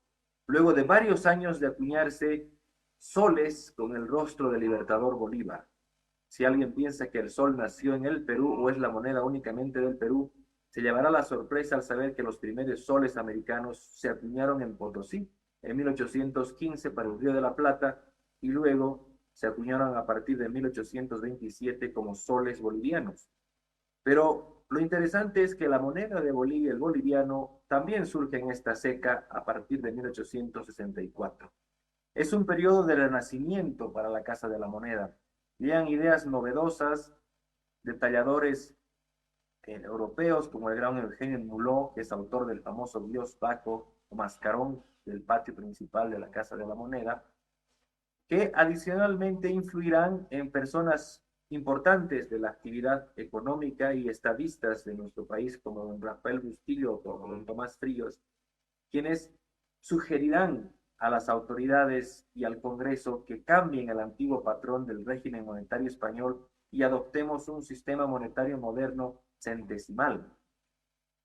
luego de varios años de acuñarse soles con el rostro del libertador Bolívar. Si alguien piensa que el sol nació en el Perú o es la moneda únicamente del Perú, se llevará la sorpresa al saber que los primeros soles americanos se acuñaron en Potosí en 1815 para el Río de la Plata y luego se acuñaron a partir de 1827 como soles bolivianos. Pero lo interesante es que la moneda de Bolivia, el boliviano, también surge en esta seca a partir de 1864. Es un periodo de renacimiento para la Casa de la Moneda. Llegan ideas novedosas de talladores europeos como el gran Eugenio Muló, que es autor del famoso Dios Baco o Mascarón del patio principal de la Casa de la Moneda, que adicionalmente influirán en personas importantes de la actividad económica y estadistas de nuestro país, como don Rafael Bustillo o como don Tomás Fríos, quienes sugerirán a las autoridades y al Congreso que cambien el antiguo patrón del régimen monetario español y adoptemos un sistema monetario moderno centesimal.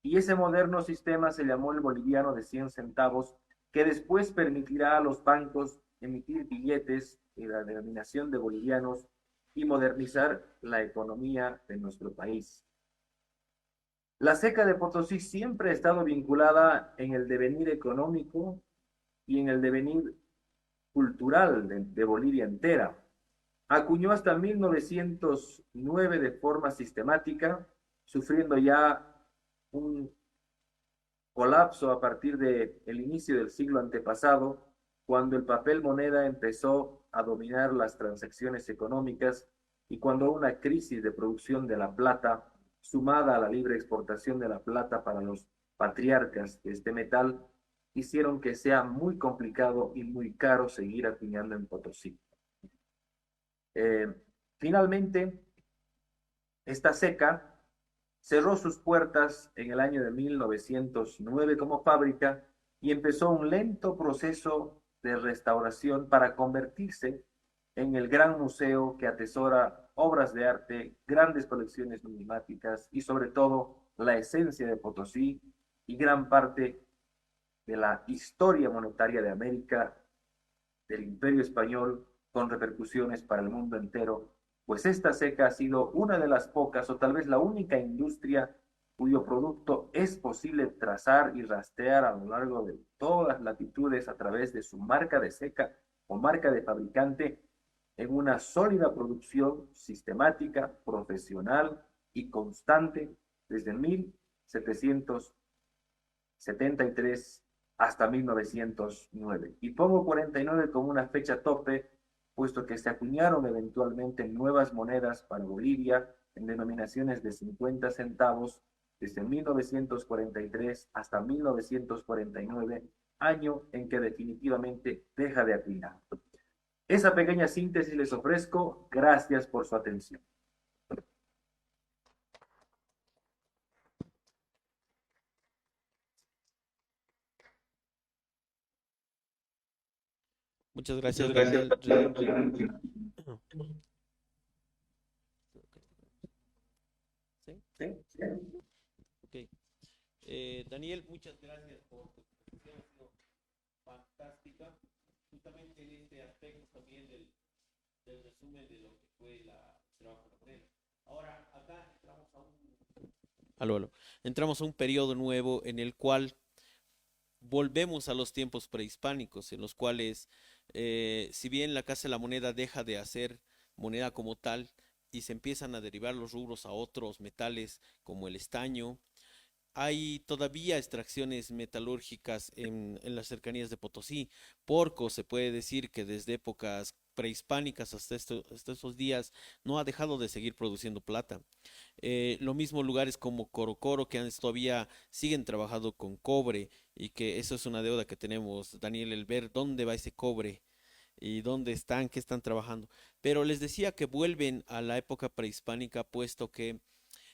Y ese moderno sistema se llamó el boliviano de 100 centavos, que después permitirá a los bancos emitir billetes y la denominación de bolivianos y modernizar la economía de nuestro país. La seca de Potosí siempre ha estado vinculada en el devenir económico y en el devenir cultural de Bolivia entera. Acuñó hasta 1909 de forma sistemática, sufriendo ya un colapso a partir del inicio del siglo antepasado, cuando el papel moneda empezó a dominar las transacciones económicas y cuando una crisis de producción de la plata, sumada a la libre exportación de la plata para los patriarcas de este metal, hicieron que sea muy complicado y muy caro seguir acuñando en Potosí. Finalmente, esta seca cerró sus puertas en el año de 1909 como fábrica y empezó un lento proceso de restauración para convertirse en el gran museo que atesora obras de arte, grandes colecciones numismáticas y sobre todo la esencia de Potosí y gran parte de la historia monetaria de América, del Imperio Español, con repercusiones para el mundo entero, pues esta seca ha sido una de las pocas o tal vez la única industria cuyo producto es posible trazar y rastrear a lo largo de todas las latitudes a través de su marca de seca o marca de fabricante en una sólida producción sistemática, profesional y constante desde 1773 hasta 1909. Y pongo 49 como una fecha tope, puesto que se acuñaron eventualmente nuevas monedas para Bolivia en denominaciones de 50 centavos desde 1943 hasta 1949, año en que definitivamente deja de acuñar. Esa pequeña síntesis les ofrezco. Gracias por su atención. Muchas gracias, Daniel. ¿Sí? Okay. Daniel, muchas gracias por tu presentación, ha sido fantástica, justamente en este aspecto también del resumen de lo que fue el trabajo de la moneda. Ahora, acá entramos a un periodo nuevo en el cual volvemos a los tiempos prehispánicos, en los cuales, si bien la Casa de la Moneda deja de hacer moneda como tal y se empiezan a derivar los rubros a otros metales como el estaño, hay todavía extracciones metalúrgicas en las cercanías de Potosí. Porco se puede decir que desde épocas prehispánicas hasta estos días no ha dejado de seguir produciendo plata. Lo mismo lugares como Corocoro que todavía siguen trabajando con cobre y que eso es una deuda que tenemos, Daniel, el ver dónde va ese cobre y dónde están, qué están trabajando. Pero les decía que vuelven a la época prehispánica, puesto que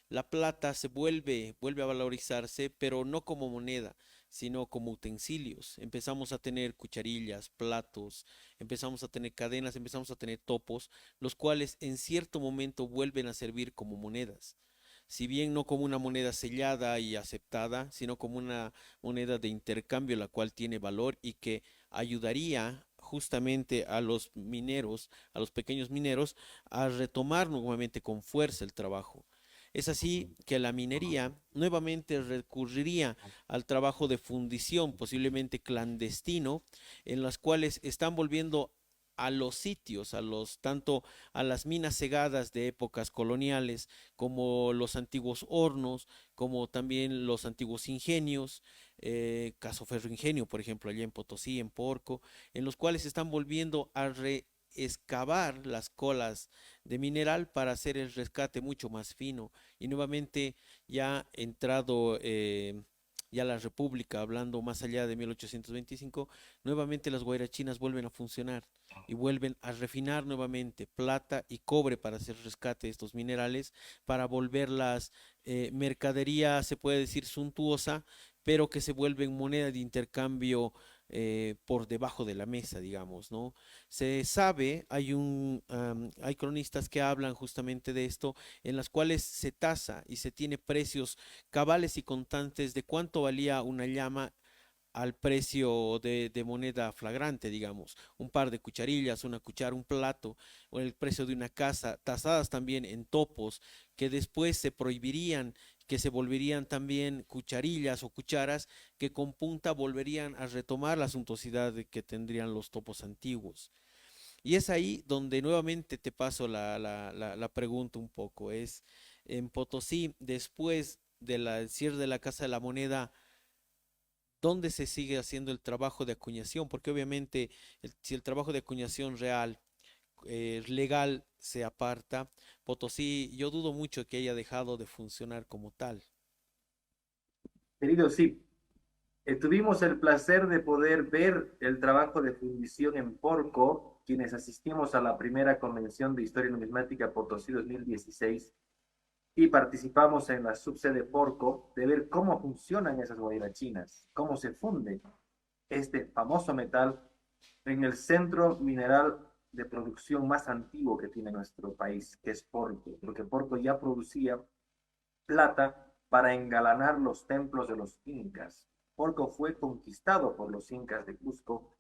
la plata vuelve a valorizarse, pero no como moneda, sino como utensilios. Empezamos a tener cucharillas, platos, empezamos a tener cadenas, empezamos a tener topos, los cuales en cierto momento vuelven a servir como monedas. Si bien no como una moneda sellada y aceptada, sino como una moneda de intercambio, la cual tiene valor y que ayudaría justamente a los mineros, a los pequeños mineros, a retomar nuevamente con fuerza el trabajo. Es así que la minería nuevamente recurriría al trabajo de fundición, posiblemente clandestino, en las cuales están volviendo a los sitios, tanto a las minas cegadas de épocas coloniales, como los antiguos hornos, como también los antiguos ingenios, caso Ferroingenio, por ejemplo, allá en Potosí, en Porco, en los cuales están volviendo a reexcavar las colas de mineral para hacer el rescate mucho más fino. Y nuevamente ya entrado ya la República, hablando más allá de 1825, nuevamente las guairachinas vuelven a funcionar y vuelven a refinar nuevamente plata y cobre para hacer rescate de estos minerales, para volverlas mercadería, se puede decir, suntuosa, pero que se vuelven moneda de intercambio por debajo de la mesa, digamos, ¿no? Se sabe, hay cronistas que hablan justamente de esto, en las cuales se tasa y se tiene precios cabales y constantes de cuánto valía una llama al precio de moneda flagrante, digamos, un par de cucharillas, una cuchara, un plato, o el precio de una casa, tasadas también en topos, que después se prohibirían, que se volverían también cucharillas o cucharas que con punta volverían a retomar la suntuosidad que tendrían los topos antiguos. Y es ahí donde nuevamente te paso la pregunta un poco, es en Potosí, después del cierre de la Casa de la Moneda, ¿dónde se sigue haciendo el trabajo de acuñación? Porque obviamente si el trabajo de acuñación real, legal, se aparta, Potosí, yo dudo mucho que haya dejado de funcionar como tal. Querido, sí, tuvimos el placer de poder ver el trabajo de fundición en Porco, quienes asistimos a la primera convención de Historia Numismática Potosí 2016 y participamos en la subsede Porco de ver cómo funcionan esas guairachinas, cómo se funde este famoso metal en el centro mineral de producción más antiguo que tiene nuestro país, que es Porco, porque Porco ya producía plata para engalanar los templos de los incas. Porco fue conquistado por los incas de Cusco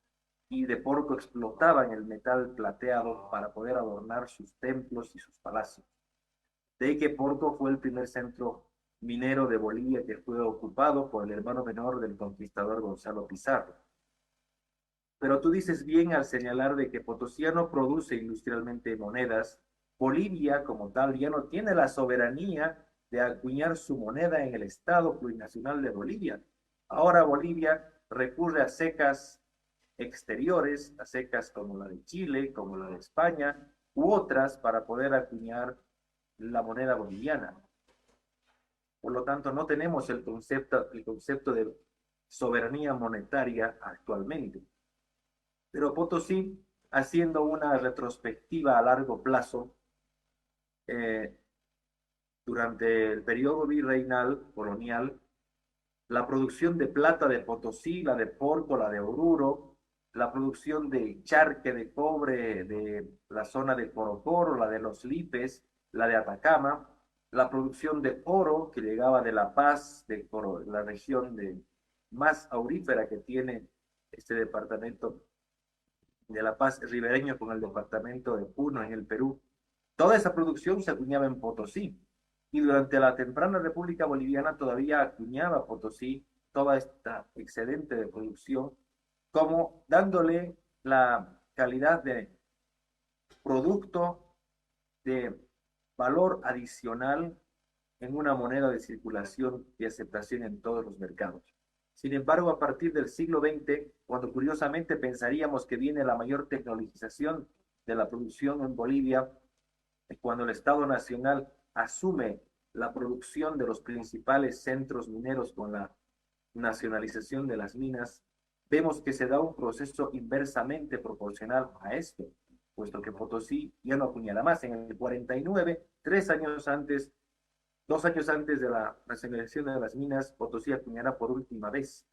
y de Porco explotaban el metal plateado para poder adornar sus templos y sus palacios. De ahí que Porco fue el primer centro minero de Bolivia que fue ocupado por el hermano menor del conquistador Gonzalo Pizarro. Pero tú dices bien al señalar de que Potosí ya no produce industrialmente monedas. Bolivia como tal ya no tiene la soberanía de acuñar su moneda en el Estado plurinacional de Bolivia. Ahora Bolivia recurre a secas exteriores, a secas como la de Chile, como la de España, u otras para poder acuñar la moneda boliviana. Por lo tanto, no tenemos el concepto de soberanía monetaria actualmente. Pero Potosí, haciendo una retrospectiva a largo plazo, eh, durante el periodo virreinal colonial, la producción de plata de Potosí, la de Porco, la de Oruro, la producción de charque de cobre de la zona de Corocoro, la de los Lipes, la de Atacama, la producción de oro que llegaba de La Paz, de la región más aurífera que tiene este departamento de La Paz ribereño con el departamento de Puno en el Perú. Toda esa producción se acuñaba en Potosí y durante la temprana República Boliviana todavía acuñaba Potosí toda esta excedente de producción como dándole la calidad de producto de valor adicional en una moneda de circulación y aceptación en todos los mercados. Sin embargo, a partir del siglo XX, cuando curiosamente pensaríamos que viene la mayor tecnologización de la producción en Bolivia, cuando el Estado Nacional asume la producción de los principales centros mineros con la nacionalización de las minas, vemos que se da un proceso inversamente proporcional a esto, puesto que Potosí ya no acuñala más. En el 49, 3 años antes, 2 años antes de la nacionalización de las minas, Potosí acuñará por última vez.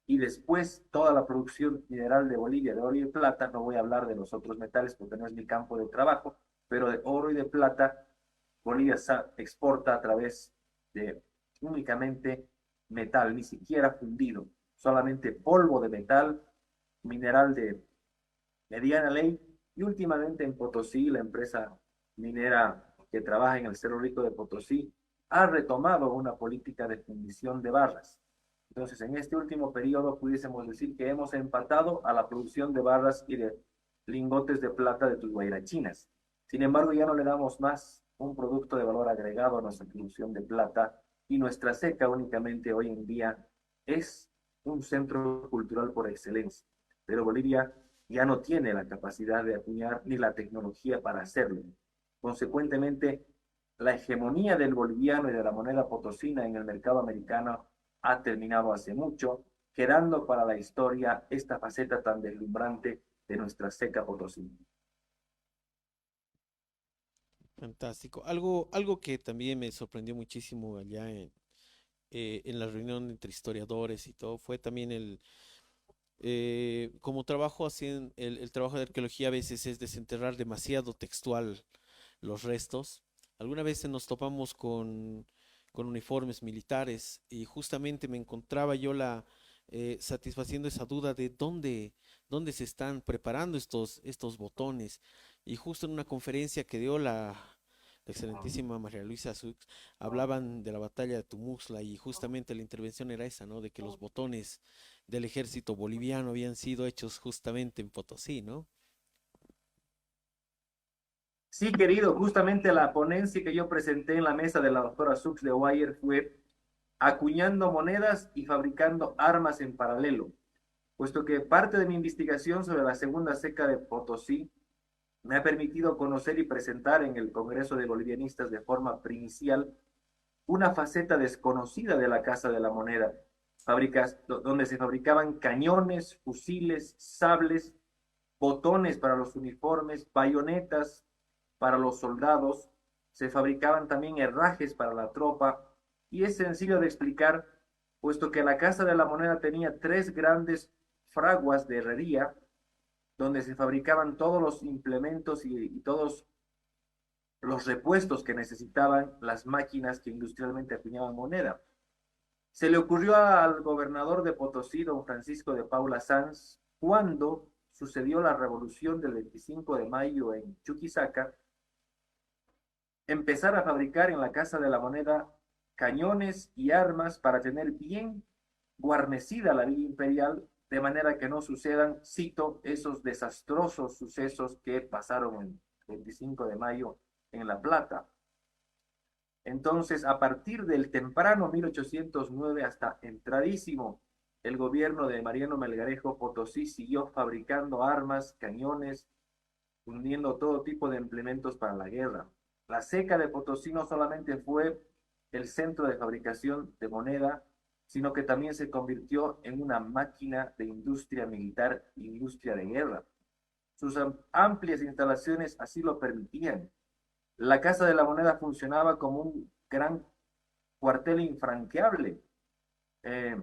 Y después toda la producción mineral de Bolivia, de oro y de plata, no voy a hablar de los otros metales porque no es mi campo de trabajo, pero de oro y de plata, Bolivia exporta a través de únicamente metal, ni siquiera fundido, solamente polvo de metal, mineral de mediana ley, y últimamente en Potosí, la empresa minera que trabaja en el Cerro Rico de Potosí ha retomado una política de fundición de barras. Entonces, en este último periodo pudiésemos decir que hemos empatado a la producción de barras y de lingotes de plata de tus guairachinas. Sin embargo, ya no le damos más un producto de valor agregado a nuestra producción de plata, y nuestra ceca únicamente hoy en día es un centro cultural por excelencia. Pero Bolivia ya no tiene la capacidad de acuñar ni la tecnología para hacerlo. Consecuentemente, la hegemonía del boliviano y de la moneda potosina en el mercado americano ha terminado hace mucho, quedando para la historia esta faceta tan deslumbrante de nuestra ceca potosina. Fantástico. Algo que también me sorprendió muchísimo allá en la reunión entre historiadores y todo fue también como trabajo así el trabajo de arqueología a veces es desenterrar demasiado textual los restos. Alguna vez nos topamos con uniformes militares y justamente me encontraba yo satisfaciendo esa duda de dónde se están preparando estos botones. Y justo en una conferencia que dio la excelentísima María Luisa Sux, hablaban de la batalla de Tumuxla y justamente la intervención era esa, ¿no? De que los botones del ejército boliviano habían sido hechos justamente en Potosí, ¿no? Sí, querido, justamente la ponencia que yo presenté en la mesa de la doctora Sux de Guayer fue acuñando monedas y fabricando armas en paralelo, puesto que parte de mi investigación sobre la segunda ceca de Potosí me ha permitido conocer y presentar en el Congreso de Bolivianistas de forma primicial una faceta desconocida de la Casa de la Moneda, fábricas donde se fabricaban cañones, fusiles, sables, botones para los uniformes, bayonetas para los soldados, se fabricaban también herrajes para la tropa, y es sencillo de explicar, puesto que la Casa de la Moneda tenía 3 grandes fraguas de herrería, donde se fabricaban todos los implementos y todos los repuestos que necesitaban las máquinas que industrialmente acuñaban moneda. Se le ocurrió al gobernador de Potosí, don Francisco de Paula Sanz, cuando sucedió la revolución del 25 de mayo en Chuquisaca, empezar a fabricar en la Casa de la Moneda cañones y armas para tener bien guarnecida la villa imperial, de manera que no sucedan, cito, esos desastrosos sucesos que pasaron el 25 de mayo en La Plata. Entonces, a partir del temprano 1809 hasta entradísimo el gobierno de Mariano Melgarejo, Potosí siguió fabricando armas, cañones, uniendo todo tipo de implementos para la guerra. La ceca de Potosí no solamente fue el centro de fabricación de moneda, sino que también se convirtió en una máquina de industria militar e industria de guerra. Sus amplias instalaciones así lo permitían. La Casa de la Moneda funcionaba como un gran cuartel infranqueable. Eh,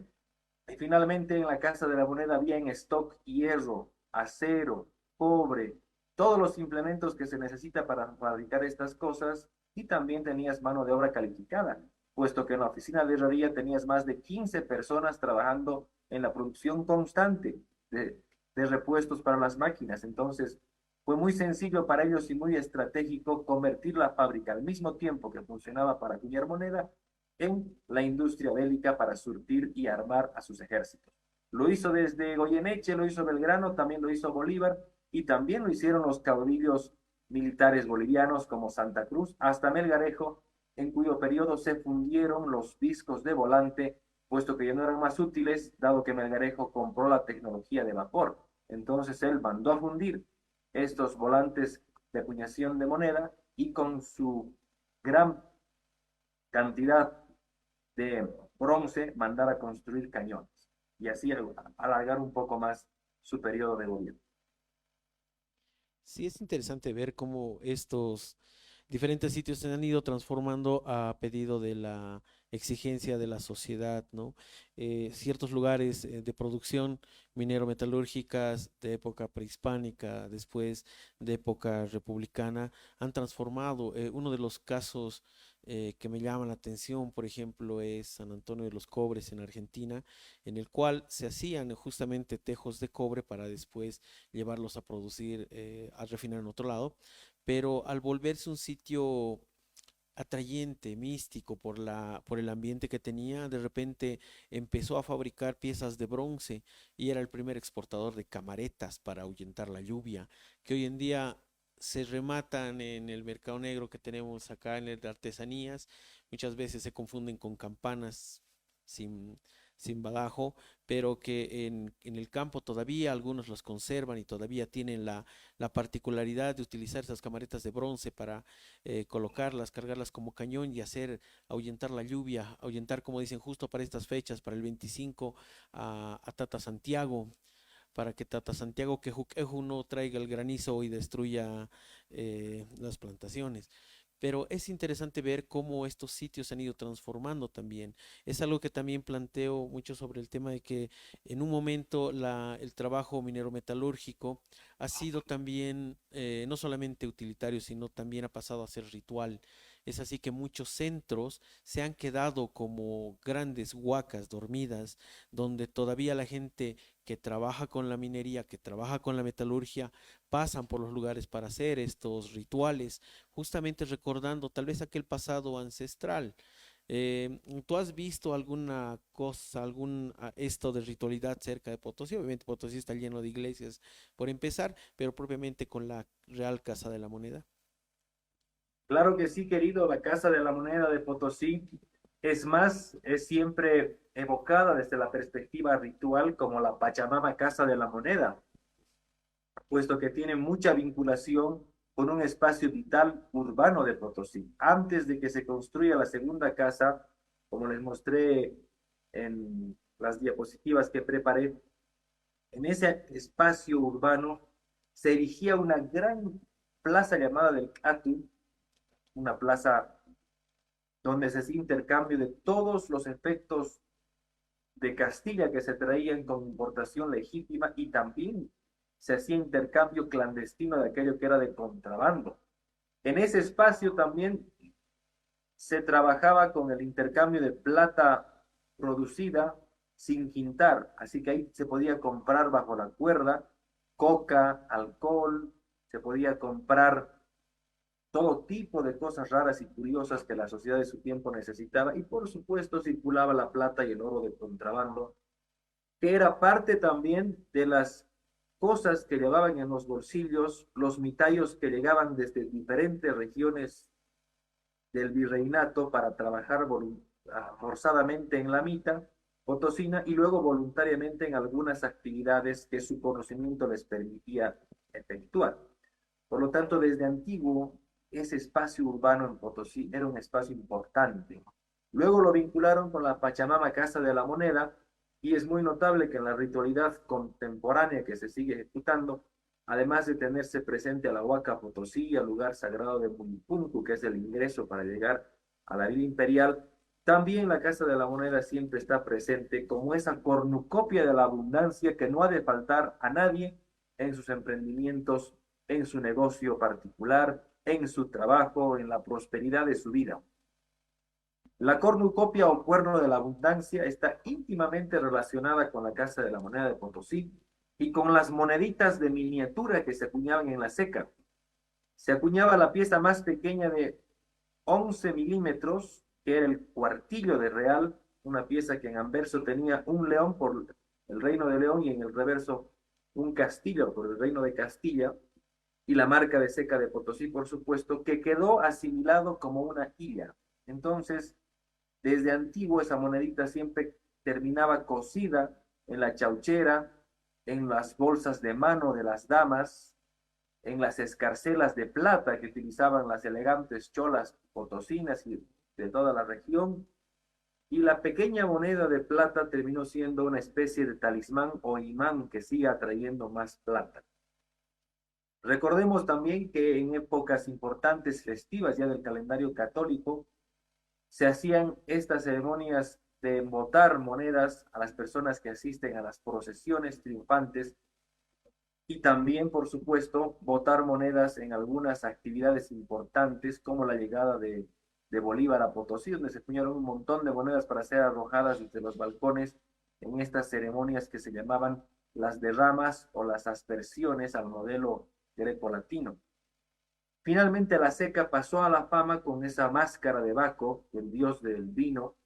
y finalmente en la Casa de la Moneda había en stock hierro, acero, cobre, todos los implementos que se necesita para fabricar estas cosas, y también tenías mano de obra calificada, puesto que en la oficina de herrería tenías más de 15 personas trabajando en la producción constante de repuestos para las máquinas. Entonces, fue muy sencillo para ellos y muy estratégico convertir la fábrica al mismo tiempo que funcionaba para acuñar moneda en la industria bélica para surtir y armar a sus ejércitos. Lo hizo desde Goyeneche, lo hizo Belgrano, también lo hizo Bolívar, y también lo hicieron los caudillos militares bolivianos como Santa Cruz, hasta Melgarejo, en cuyo periodo se fundieron los discos de volante, puesto que ya no eran más útiles, dado que Melgarejo compró la tecnología de vapor. Entonces él mandó a fundir estos volantes de acuñación de moneda y con su gran cantidad de bronce mandar a construir cañones y así alargar un poco más su periodo de gobierno. Sí, es interesante ver cómo estos diferentes sitios se han ido transformando a pedido de la exigencia de la sociedad, ¿no? Ciertos lugares de producción minero-metalúrgicas de época prehispánica, después de época republicana, han transformado. Uno de los casos que me llama la atención, por ejemplo, es San Antonio de los Cobres en Argentina, en el cual se hacían justamente tejos de cobre para después llevarlos a producir, a refinar en otro lado, pero al volverse un sitio atrayente, místico por el ambiente que tenía, de repente empezó a fabricar piezas de bronce y era el primer exportador de camaretas para ahuyentar la lluvia, que hoy en día se rematan en el mercado negro que tenemos acá en el de artesanías, muchas veces se confunden con campanas sin, sin badajo, pero que en el campo todavía algunos los conservan y todavía tienen la particularidad de utilizar esas camaretas de bronce para colocarlas, cargarlas como cañón y hacer ahuyentar la lluvia, ahuyentar, como dicen, justo para estas fechas, para el 25 a Tata Santiago, para que Tata Santiago Quejuqueju no traiga el granizo y destruya las plantaciones. Pero es interesante ver cómo estos sitios se han ido transformando también. Es algo que también planteo mucho sobre el tema de que en un momento el trabajo minero metalúrgico ha sido también no solamente utilitario, sino también ha pasado a ser ritual. Es así que muchos centros se han quedado como grandes huacas dormidas, donde todavía la gente que trabaja con la minería, que trabaja con la metalurgia, pasan por los lugares para hacer estos rituales, justamente recordando tal vez aquel pasado ancestral. ¿Tú has visto alguna cosa, esto de ritualidad cerca de Potosí? Obviamente Potosí está lleno de iglesias por empezar, pero propiamente con la Real Casa de la Moneda. Claro que sí, querido, la Casa de la Moneda de Potosí es más, es siempre evocada desde la perspectiva ritual como la Pachamama Casa de la Moneda, puesto que tiene mucha vinculación con un espacio vital urbano de Potosí. Antes de que se construya la segunda casa, como les mostré en las diapositivas que preparé, en ese espacio urbano se erigía una gran plaza llamada del Catu, una plaza donde se hacía intercambio de todos los efectos de Castilla que se traían con importación legítima y también se hacía intercambio clandestino de aquello que era de contrabando. En ese espacio también se trabajaba con el intercambio de plata producida sin quintar, así que ahí se podía comprar bajo la cuerda coca, alcohol, se podía comprar todo tipo de cosas raras y curiosas que la sociedad de su tiempo necesitaba y por supuesto circulaba la plata y el oro de contrabando, que era parte también de las cosas que llevaban en los bolsillos los mitayos que llegaban desde diferentes regiones del virreinato para trabajar forzadamente en la mita potosina y luego voluntariamente en algunas actividades que su conocimiento les permitía efectuar. Por lo tanto, desde antiguo, ese espacio urbano en Potosí era un espacio importante. Luego lo vincularon con la Pachamama Casa de la Moneda y es muy notable que en la ritualidad contemporánea que se sigue ejecutando, además de tenerse presente a la Huaca Potosí, al lugar sagrado de Munipuncu, que es el ingreso para llegar a la villa imperial, también la Casa de la Moneda siempre está presente como esa cornucopia de la abundancia que no ha de faltar a nadie en sus emprendimientos, en su negocio particular, en su trabajo, en la prosperidad de su vida. La cornucopia o cuerno de la abundancia está íntimamente relacionada con la Casa de la Moneda de Potosí y con las moneditas de miniatura que se acuñaban en la seca. Se acuñaba la pieza más pequeña de 11 milímetros, que era el cuartillo de real, una pieza que en anverso tenía un león por el reino de León y en el reverso un castillo por el reino de Castilla, y la marca de seca de Potosí, por supuesto, que quedó asimilado como una hilla. Entonces, desde antiguo esa monedita siempre terminaba cosida en la chauchera, en las bolsas de mano de las damas, en las escarcelas de plata que utilizaban las elegantes cholas potosinas y de toda la región, y la pequeña moneda de plata terminó siendo una especie de talismán o imán que sigue atrayendo más plata. Recordemos también que en épocas importantes festivas ya del calendario católico, se hacían estas ceremonias de botar monedas a las personas que asisten a las procesiones triunfantes y también, por supuesto, botar monedas en algunas actividades importantes como la llegada de Bolívar a Potosí, donde se puñaron un montón de monedas para ser arrojadas desde los balcones en estas ceremonias que se llamaban las derramas o las aspersiones al modelo greco-latino. Finalmente la seca pasó a la fama con esa máscara de Baco, el dios del vino,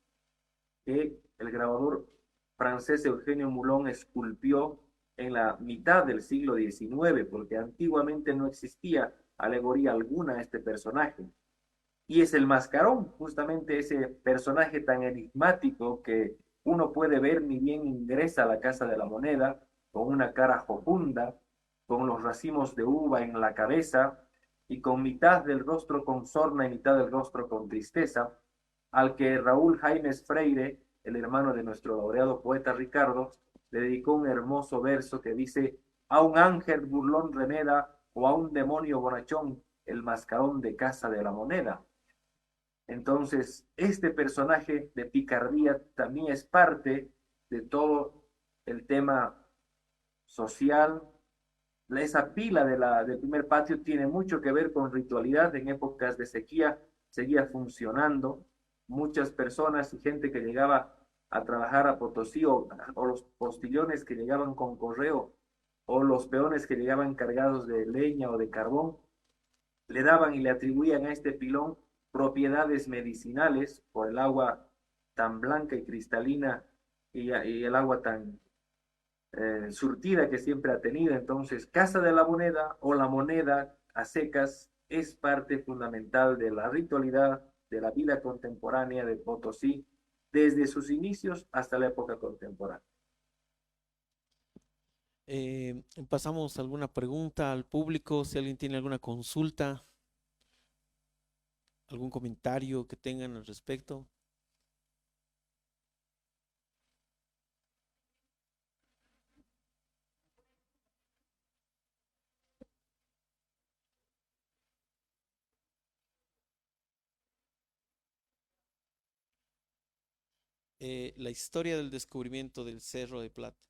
que el grabador francés Eugenio Moulon esculpió en la mitad del siglo XIX, porque antiguamente no existía alegoría alguna a este personaje. Y es el mascarón, justamente ese personaje tan enigmático que uno puede ver ni bien ingresa a la Casa de la Moneda, con una cara jocunda, con los racimos de uva en la cabeza y con mitad del rostro con sorna y mitad del rostro con tristeza, al que Raúl Jaimes Freire, el hermano de nuestro laureado poeta Ricardo, le dedicó un hermoso verso que dice: a un ángel burlón remeda o a un demonio bonachón el mascarón de Casa de la Moneda. Entonces, este personaje de picardía también es parte de todo el tema social. Esa pila del primer patio tiene mucho que ver con ritualidad. En épocas de sequía seguía funcionando. Muchas personas y gente que llegaba a trabajar a Potosí o los postillones que llegaban con correo o los peones que llegaban cargados de leña o de carbón, le daban y le atribuían a este pilón propiedades medicinales por el agua tan blanca y cristalina y el agua tan surtida que siempre ha tenido. Entonces, Casa de la Moneda o la moneda a secas es parte fundamental de la ritualidad de la vida contemporánea de Potosí, desde sus inicios hasta la época contemporánea. Pasamos alguna pregunta al público, si alguien tiene alguna consulta, algún comentario que tengan al respecto. La historia del descubrimiento del Cerro de Plata.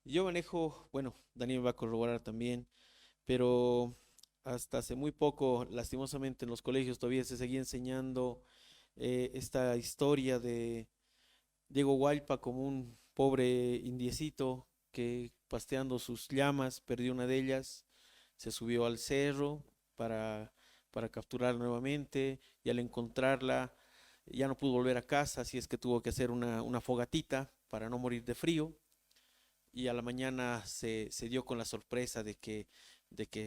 Yo manejo, bueno, Daniel va a corroborar también, pero hasta hace muy poco, lastimosamente en los colegios todavía se seguía enseñando esta historia de Diego Hualpa como un pobre indiecito que pasteando sus llamas perdió una de ellas, se subió al cerro para, para capturarla nuevamente y al encontrarla ya no pudo volver a casa, así es que tuvo que hacer una fogatita para no morir de frío y a la mañana se dio con la sorpresa de que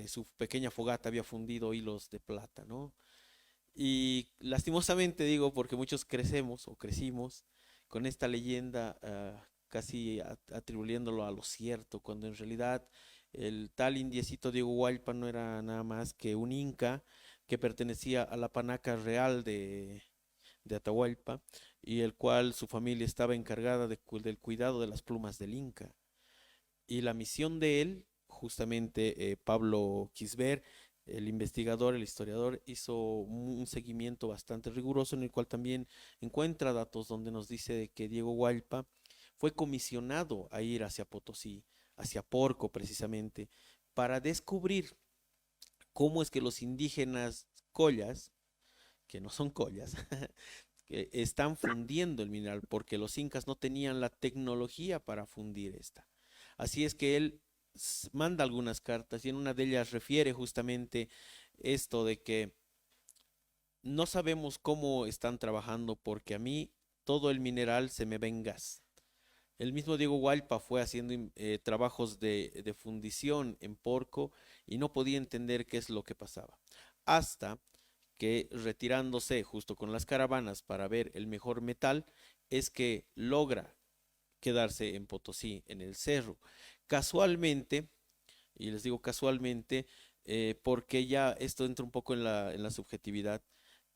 su pequeña fogata había fundido hilos de plata, ¿no? Y lastimosamente digo, porque muchos crecemos o crecimos con esta leyenda casi atribuyéndolo a lo cierto, cuando en realidad el tal indiecito Diego Hualpa no era nada más que un inca que pertenecía a la panaca real de Atahualpa y el cual su familia estaba encargada del cuidado de las plumas del inca. Y la misión de él, justamente Pablo Quisber, el investigador, el historiador, hizo un seguimiento bastante riguroso en el cual también encuentra datos donde nos dice de que Diego Hualpa fue comisionado a ir hacia Potosí, hacia Porco precisamente, para descubrir cómo es que los indígenas collas, que no son collas, que están fundiendo el mineral, porque los incas no tenían la tecnología para fundir esta. Así es que él manda algunas cartas y en una de ellas refiere justamente esto de que no sabemos cómo están trabajando porque a mí todo el mineral se me ve en gas. El mismo Diego Hualpa fue haciendo trabajos de fundición en Porco y no podía entender qué es lo que pasaba. Hasta que retirándose justo con las caravanas para ver el mejor metal, es que logra quedarse en Potosí, en el cerro. Casualmente, y les digo casualmente, porque ya esto entra un poco en la subjetividad,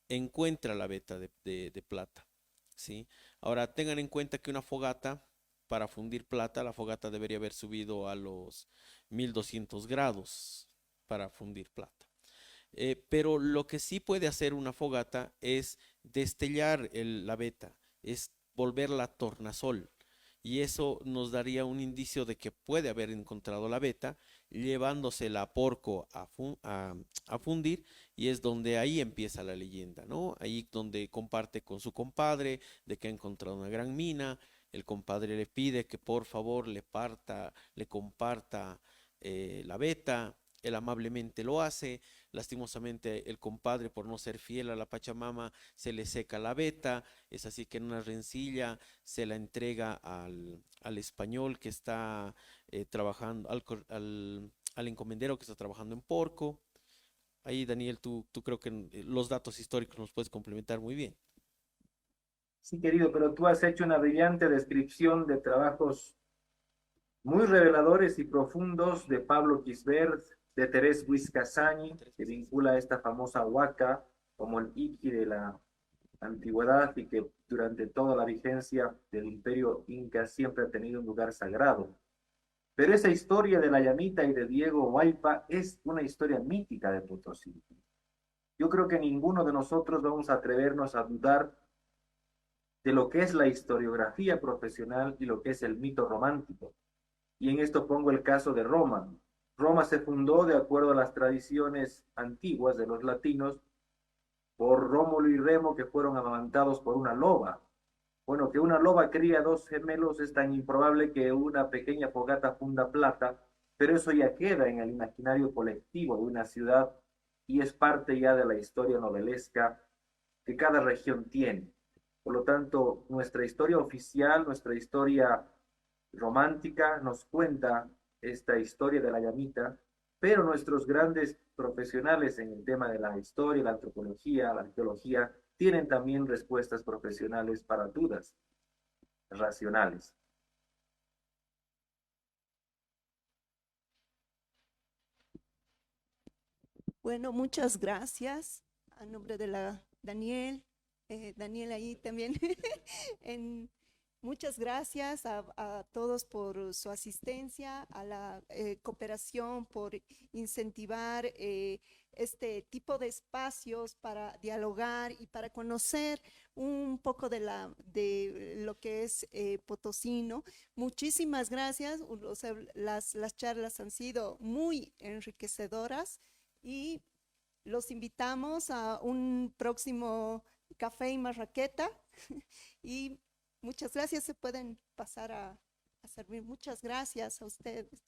encuentra la veta de plata, ¿sí? Ahora, tengan en cuenta que una fogata, para fundir plata, la fogata debería haber subido a los 1200 grados para fundir plata. Pero lo que sí puede hacer una fogata es destellar la veta, es volverla tornasol. Y eso nos daría un indicio de que puede haber encontrado la veta, llevándosela a Porco a fundir, y es donde ahí empieza la leyenda, ¿no? Ahí donde comparte con su compadre de que ha encontrado una gran mina, el compadre le pide que por favor le comparta la veta, él amablemente lo hace. Lastimosamente el compadre, por no ser fiel a la Pachamama, se le seca la veta, es así que en una rencilla se la entrega al español que está trabajando, al encomendero que está trabajando en Porco. Ahí, Daniel, tú creo que los datos históricos nos puedes complementar muy bien. Sí, querido, pero tú has hecho una brillante descripción de trabajos muy reveladores y profundos de Pablo Gisbert, de Terés Huizcazañi, que vincula esta famosa huaca como el Iqui de la antigüedad y que durante toda la vigencia del imperio inca siempre ha tenido un lugar sagrado. Pero esa historia de la llamita y de Diego Huaypa es una historia mítica de Potosí. Yo creo que ninguno de nosotros vamos a atrevernos a dudar de lo que es la historiografía profesional y lo que es el mito romántico. Y en esto pongo el caso de Roma. Roma se fundó de acuerdo a las tradiciones antiguas de los latinos por Rómulo y Remo, que fueron amamantados por una loba. Bueno, que una loba cría dos gemelos es tan improbable que una pequeña fogata funda plata, pero eso ya queda en el imaginario colectivo de una ciudad y es parte ya de la historia novelesca que cada región tiene. Por lo tanto, nuestra historia oficial, nuestra historia romántica nos cuenta esta historia de la llamita, pero nuestros grandes profesionales en el tema de la historia, la antropología, la arqueología, tienen también respuestas profesionales para dudas racionales. Bueno, muchas gracias a nombre de la Daniel, Daniel ahí también. en, muchas gracias a todos por su asistencia, a la cooperación, por incentivar este tipo de espacios para dialogar y para conocer un poco de lo que es potosino. Muchísimas gracias, o sea, las charlas han sido muy enriquecedoras y los invitamos a un próximo café y marraqueta y muchas gracias, se pueden pasar a servir. Muchas gracias a ustedes.